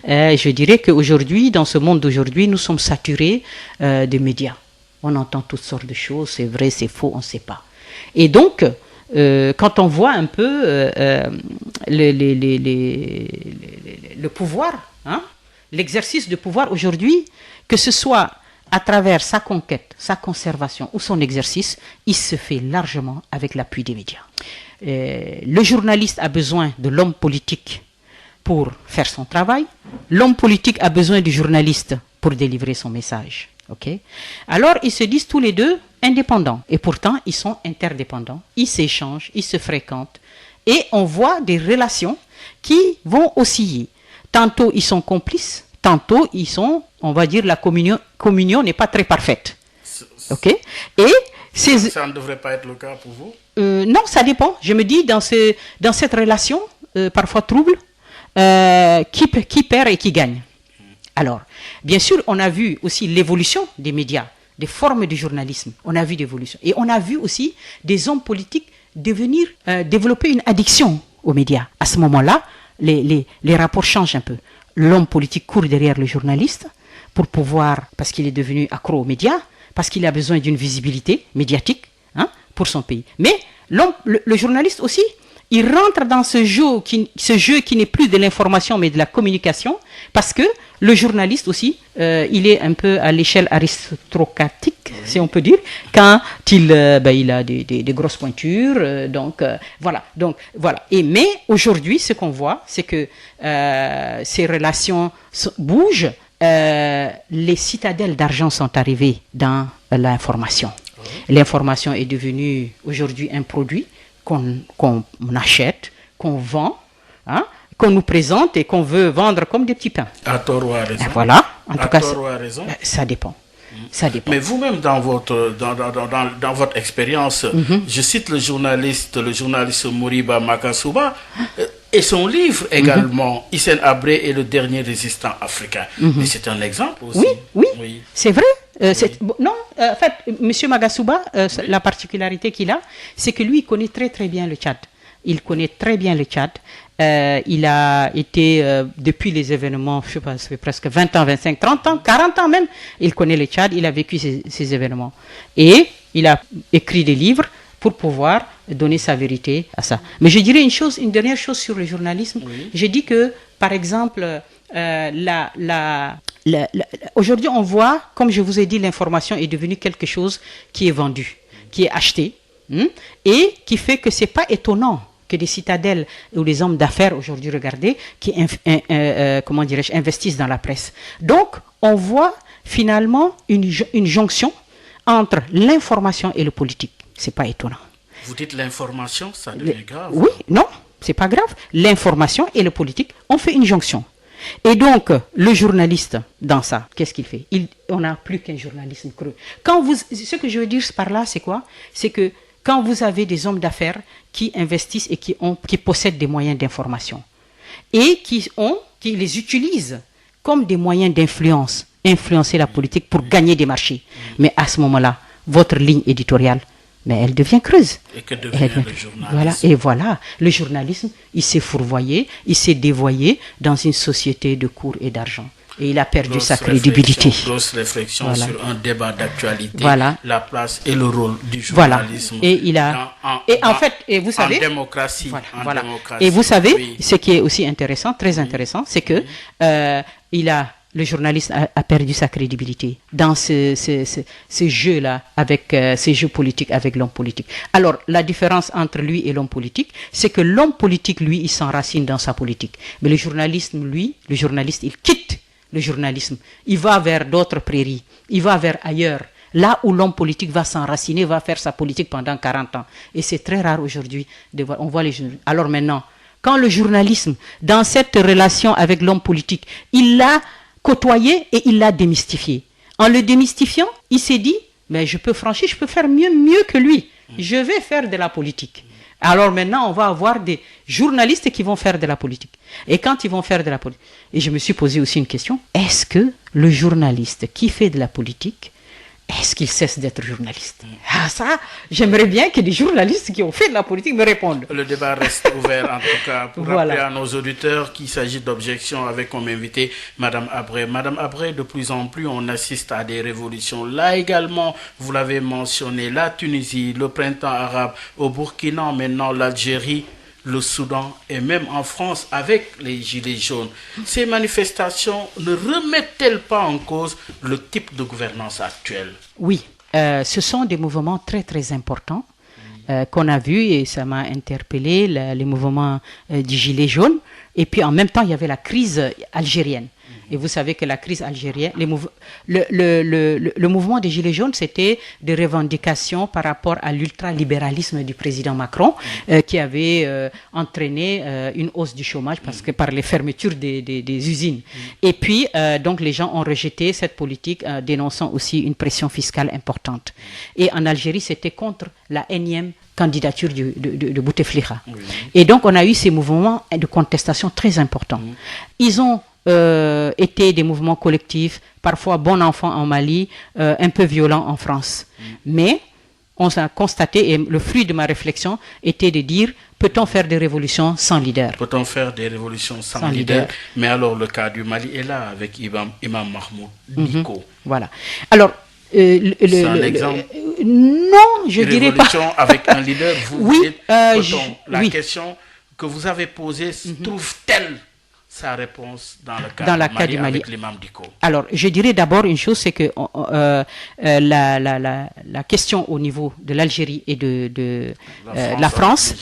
Speaker 2: Je dirais qu'aujourd'hui, dans ce monde d'aujourd'hui, nous sommes saturés de médias. On entend toutes sortes de choses, c'est vrai, c'est faux, on ne sait pas. Et donc, quand on voit un peu le pouvoir, l'exercice de pouvoir aujourd'hui, que ce soit à travers sa conquête, sa conservation ou son exercice, il se fait largement avec l'appui des médias. Le journaliste a besoin de l'homme politique pour faire son travail. L'homme politique a besoin du journaliste pour délivrer son message. Okay. Alors, ils se disent tous les deux indépendants. Et pourtant, ils sont interdépendants. Ils s'échangent, ils se fréquentent. Et on voit des relations qui vont osciller. Tantôt, ils sont complices. Tantôt, ils sont, on va dire, la communion n'est pas très parfaite. Ok. Et
Speaker 1: ça ne devrait pas être le cas pour vous?
Speaker 2: Non, ça dépend. Je me dis, dans cette relation, parfois trouble, qui perd et qui gagne. Alors, bien sûr, on a vu aussi l'évolution des médias, des formes de journalisme. On a vu l'évolution. Et on a vu aussi des hommes politiques développer une addiction aux médias. À ce moment-là, les rapports changent un peu. L'homme politique court derrière le journaliste pour pouvoir, parce qu'il est devenu accro aux médias, parce qu'il a besoin d'une visibilité médiatique, hein, pour son pays. Mais le journaliste aussi, il rentre dans ce jeu qui n'est plus de l'information mais de la communication, parce que le journaliste aussi, il est un peu à l'échelle aristocratique, si on peut dire, quand il a des grosses pointures, voilà. Mais aujourd'hui, ce qu'on voit, c'est que ces relations bougent. Les citadelles d'argent sont arrivées dans l'information. L'information est devenue aujourd'hui un produit qu'on achète, qu'on vend, hein, qu'on nous présente et qu'on veut vendre comme des petits pains.
Speaker 1: À tort ou à raison.
Speaker 2: Et voilà, en tout cas, ça dépend. Ça dépend.
Speaker 1: Mais vous-même, dans votre expérience, je cite le journaliste Moriba Makasuba, et son livre également, Hissène Habré et le dernier résistant africain. Mais c'est un exemple aussi.
Speaker 2: Oui. C'est vrai. En fait, M. Magasuba, la particularité qu'il a, c'est que lui, il connaît très très bien le Tchad. Il connaît très bien le Tchad. Il a été, depuis les événements, je sais pas, ça fait presque 20 ans, 25, 30 ans, 40 ans même, il connaît le Tchad, il a vécu ces événements. Et il a écrit des livres pour pouvoir donner sa vérité à ça. Mais je dirais une dernière chose sur le journalisme. Oui. Je dis que, par exemple, aujourd'hui, on voit, comme je vous ai dit, l'information est devenue quelque chose qui est vendu, qui est acheté, et qui fait que c'est pas étonnant que des citadelles ou des hommes d'affaires aujourd'hui, regardez, qui investissent dans la presse. Donc, on voit finalement une jonction entre l'information et le politique. C'est pas étonnant.
Speaker 1: Vous dites l'information, ça devient grave.
Speaker 2: Oui, non, c'est pas grave. L'information et le politique, on fait une jonction. Et donc, le journaliste, dans ça, qu'est-ce qu'il fait? On n'a plus qu'un journalisme creux. Ce que je veux dire par là, c'est quoi? C'est que quand vous avez des hommes d'affaires qui investissent et qui possèdent des moyens d'information et qui les utilisent comme des moyens d'influence, influencer la politique pour gagner des marchés. Mais à ce moment-là, votre ligne éditoriale, mais elle devient creuse.
Speaker 1: Et que devient le
Speaker 2: journalisme? Voilà, le journalisme, il s'est fourvoyé, il s'est dévoyé dans une société de cours et d'argent. Et il a perdu sa crédibilité.
Speaker 1: Grosse réflexion sur un débat d'actualité, la place et le rôle du journalisme.
Speaker 2: Et il a, vous savez,
Speaker 1: en démocratie.
Speaker 2: Et vous savez, ce qui est aussi intéressant, très intéressant, c'est que le journaliste a perdu sa crédibilité dans ce jeu-là, avec ces jeux politiques avec l'homme politique. Alors, la différence entre lui et l'homme politique, c'est que l'homme politique, lui, il s'enracine dans sa politique. Mais le journaliste, il quitte le journalisme. Il va vers d'autres prairies. Il va vers ailleurs. Là où l'homme politique va s'enraciner, va faire sa politique pendant 40 ans. Et c'est très rare aujourd'hui de voir. On voit les journalistes. Alors maintenant, quand le journalisme, dans cette relation avec l'homme politique, il l'a côtoyé et il l'a démystifié. En le démystifiant, il s'est dit, mais je peux faire mieux que lui. Je vais faire de la politique. Alors maintenant, on va avoir des journalistes qui vont faire de la politique. Et quand ils vont faire de la politique, et je me suis posé aussi une question, est-ce que le journaliste qui fait de la politique, est-ce qu'il cesse d'être journaliste? Ça, j'aimerais bien que des journalistes qui ont fait de la politique me répondent.
Speaker 1: Le débat reste ouvert en tout cas. Pour rappeler à nos auditeurs qu'il s'agit d'objections avec comme invité Madame Habré. Madame Habré, de plus en plus, on assiste à des révolutions. Là également, vous l'avez mentionné, la Tunisie, le printemps arabe, au Burkina, maintenant l'Algérie, le Soudan et même en France avec les Gilets jaunes. Ces manifestations ne remettent-elles pas en cause le type de gouvernance actuelle?
Speaker 2: Oui, ce sont des mouvements très très importants qu'on a vus et ça m'a interpellé, les mouvements du Gilet jaune. Et puis en même temps, il y avait la crise algérienne. Et vous savez que la crise algérienne, le mouvement des Gilets jaunes, c'était des revendications par rapport à l'ultralibéralisme du président Macron, qui avait entraîné une hausse du chômage parce que par les fermetures des usines. Et puis, donc, les gens ont rejeté cette politique, dénonçant aussi une pression fiscale importante. Et en Algérie, c'était contre la énième candidature de Bouteflika. Oui. Et donc, on a eu ces mouvements de contestation très importants. Ils ont été des mouvements collectifs, parfois bon enfant en Mali, un peu violents en France. Mais on a constaté, et le fruit de ma réflexion était de dire, Peut-on faire des révolutions sans leader?
Speaker 1: Peut-on faire des révolutions sans leader? Mais alors le cas du Mali est là avec Imam Mahmoud Dicko.
Speaker 2: Voilà. Alors,
Speaker 1: c'est un exemple.
Speaker 2: Non, je dirais pas.
Speaker 1: Révolution avec un leader, vous
Speaker 2: oui,
Speaker 1: dites, la question que vous avez posée trouve-t-elle sa réponse dans le cas du Mali avec l'imam Dicko?
Speaker 2: Alors, je dirais d'abord une chose, c'est que la question au niveau de l'Algérie et de la France,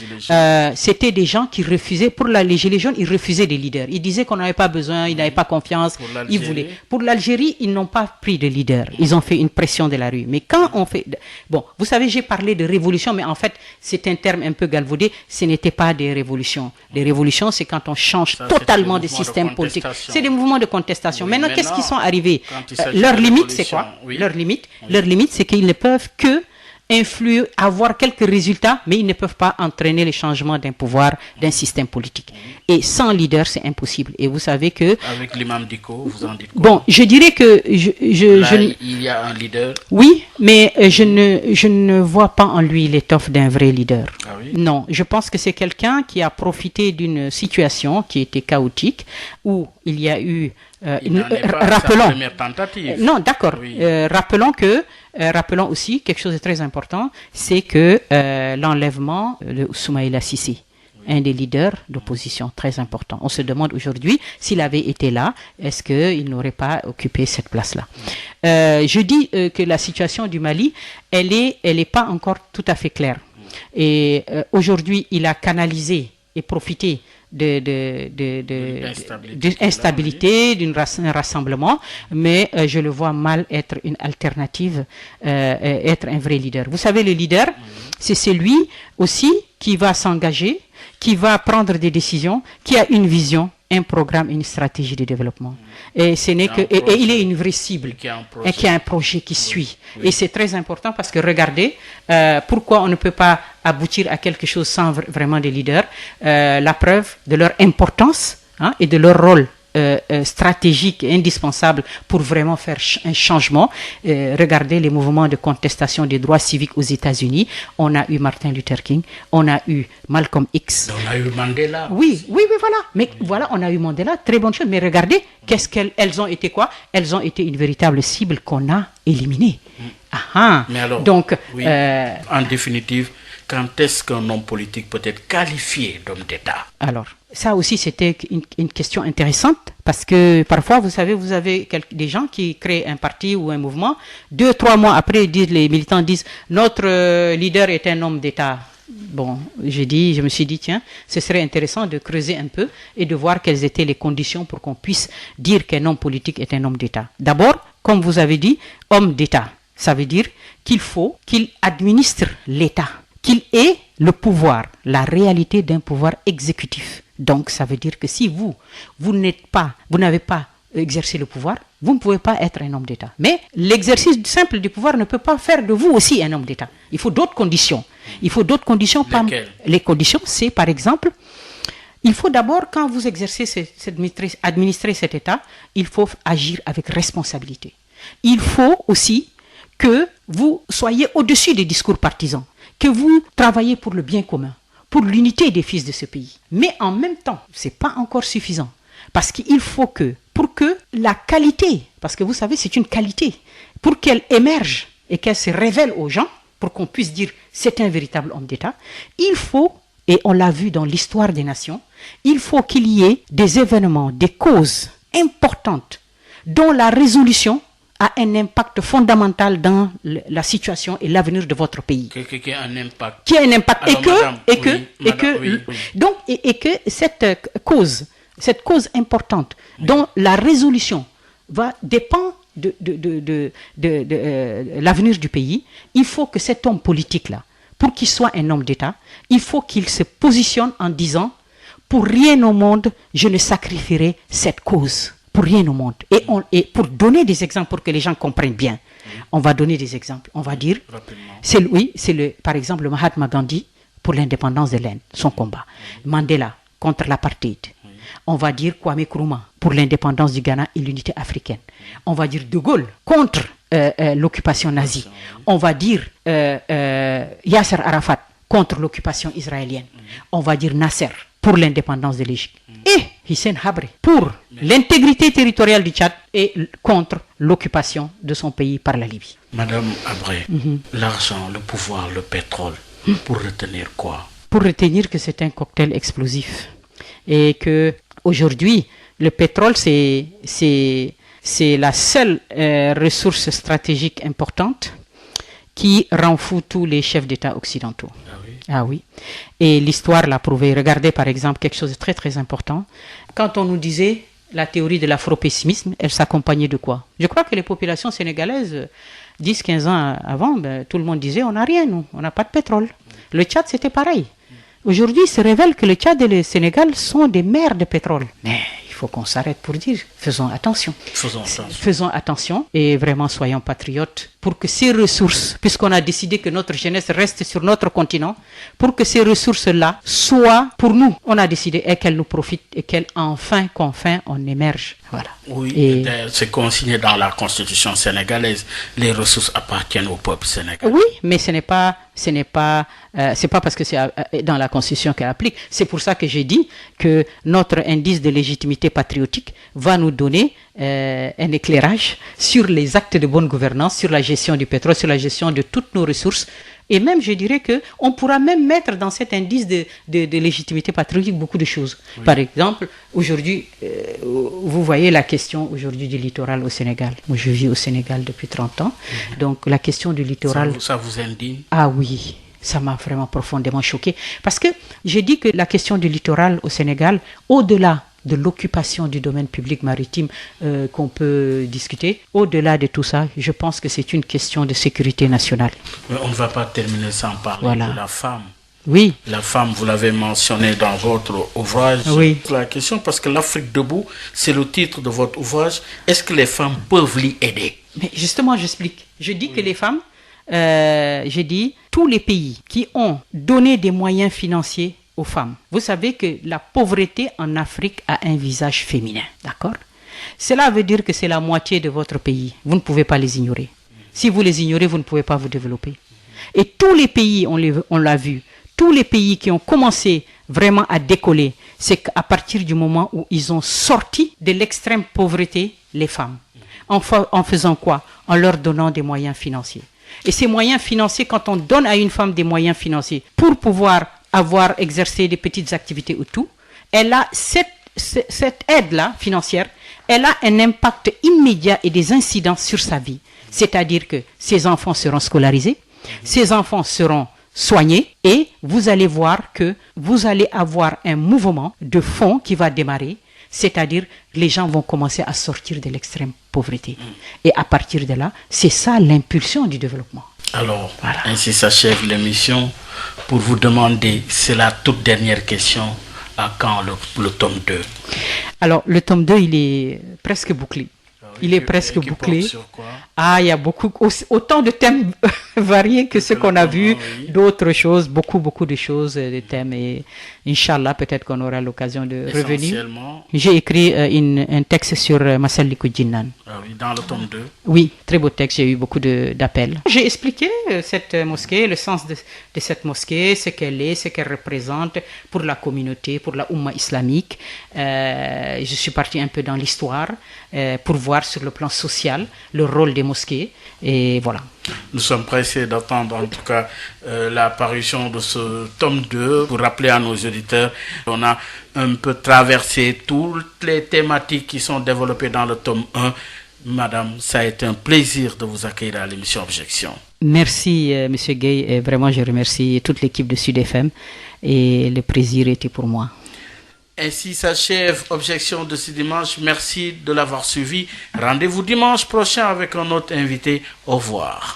Speaker 2: c'était des gens qui refusaient, pour les Gilets jaunes, ils refusaient des leaders. Ils disaient qu'on n'avait pas besoin, ils n'avaient pas confiance, ils voulaient. Pour l'Algérie, ils n'ont pas pris de leader. Ils ont fait une pression de la rue. Mais quand on fait... Bon, vous savez, j'ai parlé de révolution, mais en fait, c'est un terme un peu galvaudé. Ce n'était pas des révolutions. Les révolutions, c'est quand on change totalement des systèmes politiques. C'est des mouvements de contestation. Maintenant, qu'est-ce qu'ils sont arrivés? Leur limite, c'est quoi? Leur limite, c'est qu'ils ne peuvent que influer, avoir quelques résultats, mais ils ne peuvent pas entraîner le changement d'un pouvoir, d'un système politique. Et sans leader, c'est impossible. Et vous savez que...
Speaker 1: Avec l'imam Dicko, vous en dites quoi?
Speaker 2: Bon, je dirais que...
Speaker 1: il y a un leader?
Speaker 2: Oui, mais je ne vois pas en lui l'étoffe d'un vrai leader.
Speaker 1: Ah oui?
Speaker 2: Non, je pense que c'est quelqu'un qui a profité d'une situation qui était chaotique, où il y a eu...
Speaker 1: rappelons. Première tentative.
Speaker 2: Non, d'accord. Oui. Rappelons aussi quelque chose de très important, c'est que l'enlèvement de Soumaïla Cissé, un des leaders d'opposition très important. On se demande aujourd'hui s'il avait été là, est-ce qu'il n'aurait pas occupé cette place-là? Je dis que la situation du Mali, elle est pas encore tout à fait claire. Et aujourd'hui, il a canalisé et profité d'instabilité, d'un rassemblement, mais je le vois mal être une alternative, être un vrai leader. Vous savez, le leader, c'est celui aussi qui va s'engager, qui va prendre des décisions, qui a une vision, un programme, une stratégie de développement. Et ce n'est que et il est une vraie cible et qui a un projet qui suit. Oui. Et c'est très important parce que regardez pourquoi on ne peut pas aboutir à quelque chose sans vraiment des leaders. La preuve de leur importance et de leur rôle stratégique et indispensable pour vraiment faire un changement. Regardez les mouvements de contestation des droits civiques aux États-Unis. On a eu Martin Luther King, on a eu Malcolm X.
Speaker 1: On a eu Mandela.
Speaker 2: Oui, voilà. Mais voilà, on a eu Mandela, très bonne chose. Mais regardez, elles ont été quoi? Elles ont été une véritable cible qu'on a éliminée.
Speaker 1: Mais alors,
Speaker 2: donc,
Speaker 1: en définitive, quand est-ce qu'un homme politique peut être qualifié d'homme d'État?
Speaker 2: Alors, ça aussi, c'était une question intéressante parce que parfois, vous savez, vous avez des gens qui créent un parti ou un mouvement. 2-3 mois après, les militants disent « Notre leader est un homme d'État ». Bon, je me suis dit, tiens, ce serait intéressant de creuser un peu et de voir quelles étaient les conditions pour qu'on puisse dire qu'un homme politique est un homme d'État. D'abord, comme vous avez dit, homme d'État, ça veut dire qu'il faut qu'il administre l'État, qu'il ait le pouvoir, la réalité d'un pouvoir exécutif. Donc, ça veut dire que si vous n'avez pas exercé le pouvoir, vous ne pouvez pas être un homme d'État. Mais l'exercice simple du pouvoir ne peut pas faire de vous aussi un homme d'État. Il faut d'autres conditions. Les conditions, c'est par exemple, il faut d'abord, quand vous exercez, administrer cet État, il faut agir avec responsabilité. Il faut aussi que vous soyez au-dessus des discours partisans, que vous travaillez pour le bien commun, pour l'unité des fils de ce pays. Mais en même temps, ce n'est pas encore suffisant. Parce qu'il faut pour que la qualité, parce que vous savez, c'est une qualité, pour qu'elle émerge et qu'elle se révèle aux gens, pour qu'on puisse dire c'est un véritable homme d'État, il faut, et on l'a vu dans l'histoire des nations, il faut qu'il y ait des événements, des causes importantes dont la résolution a un impact fondamental dans la situation et l'avenir de votre pays.
Speaker 1: Qui a un impact.
Speaker 2: Qui a un impact. Donc, que cette cause importante dont la résolution dépend de l'avenir du pays, il faut que cet homme politique-là, pour qu'il soit un homme d'État, il faut qu'il se positionne en disant « Pour rien au monde, je ne sacrifierai cette cause. » Pour rien au monde. Et pour donner des exemples, pour que les gens comprennent bien, on va donner des exemples. On va dire, par exemple, le Mahatma Gandhi pour l'indépendance de l'Inde, son combat. Mandela contre l'apartheid. On va dire Kwame Nkrumah pour l'indépendance du Ghana et l'unité africaine. On va dire De Gaulle contre l'occupation nazie. On va dire Yasser Arafat contre l'occupation israélienne. On va dire Nasser pour l'indépendance de l'Égypte. Et Hissène Habré pour l'intégrité territoriale du Tchad et contre l'occupation de son pays par la Libye.
Speaker 1: Madame Habré, l'argent, le pouvoir, le pétrole, pour retenir quoi?
Speaker 2: Pour retenir que c'est un cocktail explosif et que aujourd'hui le pétrole c'est la seule ressource stratégique importante qui rend fou tous les chefs d'État occidentaux. Ah oui. Et l'histoire l'a prouvé. Regardez par exemple quelque chose de très très important. Quand on nous disait la théorie de l'afro-pessimisme, elle s'accompagnait de quoi? Je crois que les populations sénégalaises, 10-15 ans avant, tout le monde disait on n'a rien, nous, on n'a pas de pétrole. Le Tchad, c'était pareil. Aujourd'hui, il se révèle que le Tchad et le Sénégal sont des mers de pétrole. Mais il faut qu'on s'arrête pour dire, faisons attention. Faisons attention et vraiment soyons patriotes pour que ces ressources, puisqu'on a décidé que notre jeunesse reste sur notre continent, pour que ces ressources-là soient pour nous. On a décidé et qu'elles nous profitent et qu'enfin on émerge. Voilà.
Speaker 1: Oui, et c'est consigné dans la constitution sénégalaise. Les ressources appartiennent au peuple sénégalais.
Speaker 2: Oui, mais c'est pas parce que c'est dans la constitution qu'elle applique. C'est pour ça que j'ai dit que notre indice de légitimité patriotique va nous donner un éclairage sur les actes de bonne gouvernance, sur la gestion du pétrole, sur la gestion de toutes nos ressources. Et même, je dirais qu'on pourra même mettre dans cet indice de légitimité patriotique beaucoup de choses. Oui. Par exemple, aujourd'hui, vous voyez la question aujourd'hui du littoral au Sénégal. Moi, je vis au Sénégal depuis 30 ans. Donc, la question du littoral...
Speaker 1: Ça vous indigne?
Speaker 2: Ah oui, ça m'a vraiment profondément choqué. Parce que j'ai dit que la question du littoral au Sénégal, au-delà de l'occupation du domaine public maritime qu'on peut discuter. Au-delà de tout ça, je pense que c'est une question de sécurité nationale.
Speaker 1: Mais on ne va pas terminer sans parler de la femme.
Speaker 2: Oui.
Speaker 1: La femme, vous l'avez mentionné dans votre ouvrage.
Speaker 2: Oui.
Speaker 1: La question, parce que l'Afrique debout, c'est le titre de votre ouvrage. Est-ce que les femmes peuvent l'y aider?
Speaker 2: Mais justement, j'explique. Je dis que les femmes, j'ai dit, tous les pays qui ont donné des moyens financiers aux femmes. Vous savez que la pauvreté en Afrique a un visage féminin, d'accord? Cela veut dire que c'est la moitié de votre pays. Vous ne pouvez pas les ignorer. Si vous les ignorez, vous ne pouvez pas vous développer. Et tous les pays, on l'a vu, tous les pays qui ont commencé vraiment à décoller, c'est qu'à partir du moment où ils ont sorti de l'extrême pauvreté les femmes. En faisant quoi? En leur donnant des moyens financiers. Et ces moyens financiers, quand on donne à une femme des moyens financiers pour pouvoir avoir exercé des petites activités ou tout, elle a cette aide-là financière, elle a un impact immédiat et des incidences sur sa vie. C'est-à-dire que ses enfants seront scolarisés, ses enfants seront soignés et vous allez voir que vous allez avoir un mouvement de fond qui va démarrer, c'est-à-dire que les gens vont commencer à sortir de l'extrême pauvreté. Et à partir de là, c'est ça l'impulsion du développement.
Speaker 1: Alors, voilà. Ainsi s'achève l'émission. Pour vous demander, c'est la toute dernière question, à quand le tome 2?
Speaker 2: Alors, le tome 2, il est presque bouclé. Il est presque bouclé.
Speaker 1: Sur quoi?
Speaker 2: Ah, il y a autant de thèmes variés que ceux qu'on a vus, oui. D'autres choses, beaucoup de choses, des thèmes. Et Inch'Allah, peut-être qu'on aura l'occasion de revenir. J'ai écrit un texte sur Massalikul Jinnan.
Speaker 1: Ah oui, dans le tome 2.
Speaker 2: Oui, très beau texte, j'ai eu beaucoup d'appels. J'ai expliqué cette mosquée, le sens de cette mosquée, ce qu'elle est, ce qu'elle représente pour la communauté, pour la Oumma islamique. Je suis parti un peu dans l'histoire pour voir sur le plan social le rôle des mosquées. Et voilà.
Speaker 1: Nous sommes pressés d'attendre en tout cas la parution de ce tome 2 pour rappeler à nos auditeurs qu'on a un peu traversé toutes les thématiques qui sont développées dans le tome 1. Madame, ça a été un plaisir de vous accueillir à l'émission Objection.
Speaker 2: Merci Monsieur Gueye, et vraiment je remercie toute l'équipe de Sud FM et le plaisir était pour moi.
Speaker 1: Ainsi s'achève Objection de ce dimanche. Merci de l'avoir suivi. Rendez-vous dimanche prochain avec un autre invité. Au revoir.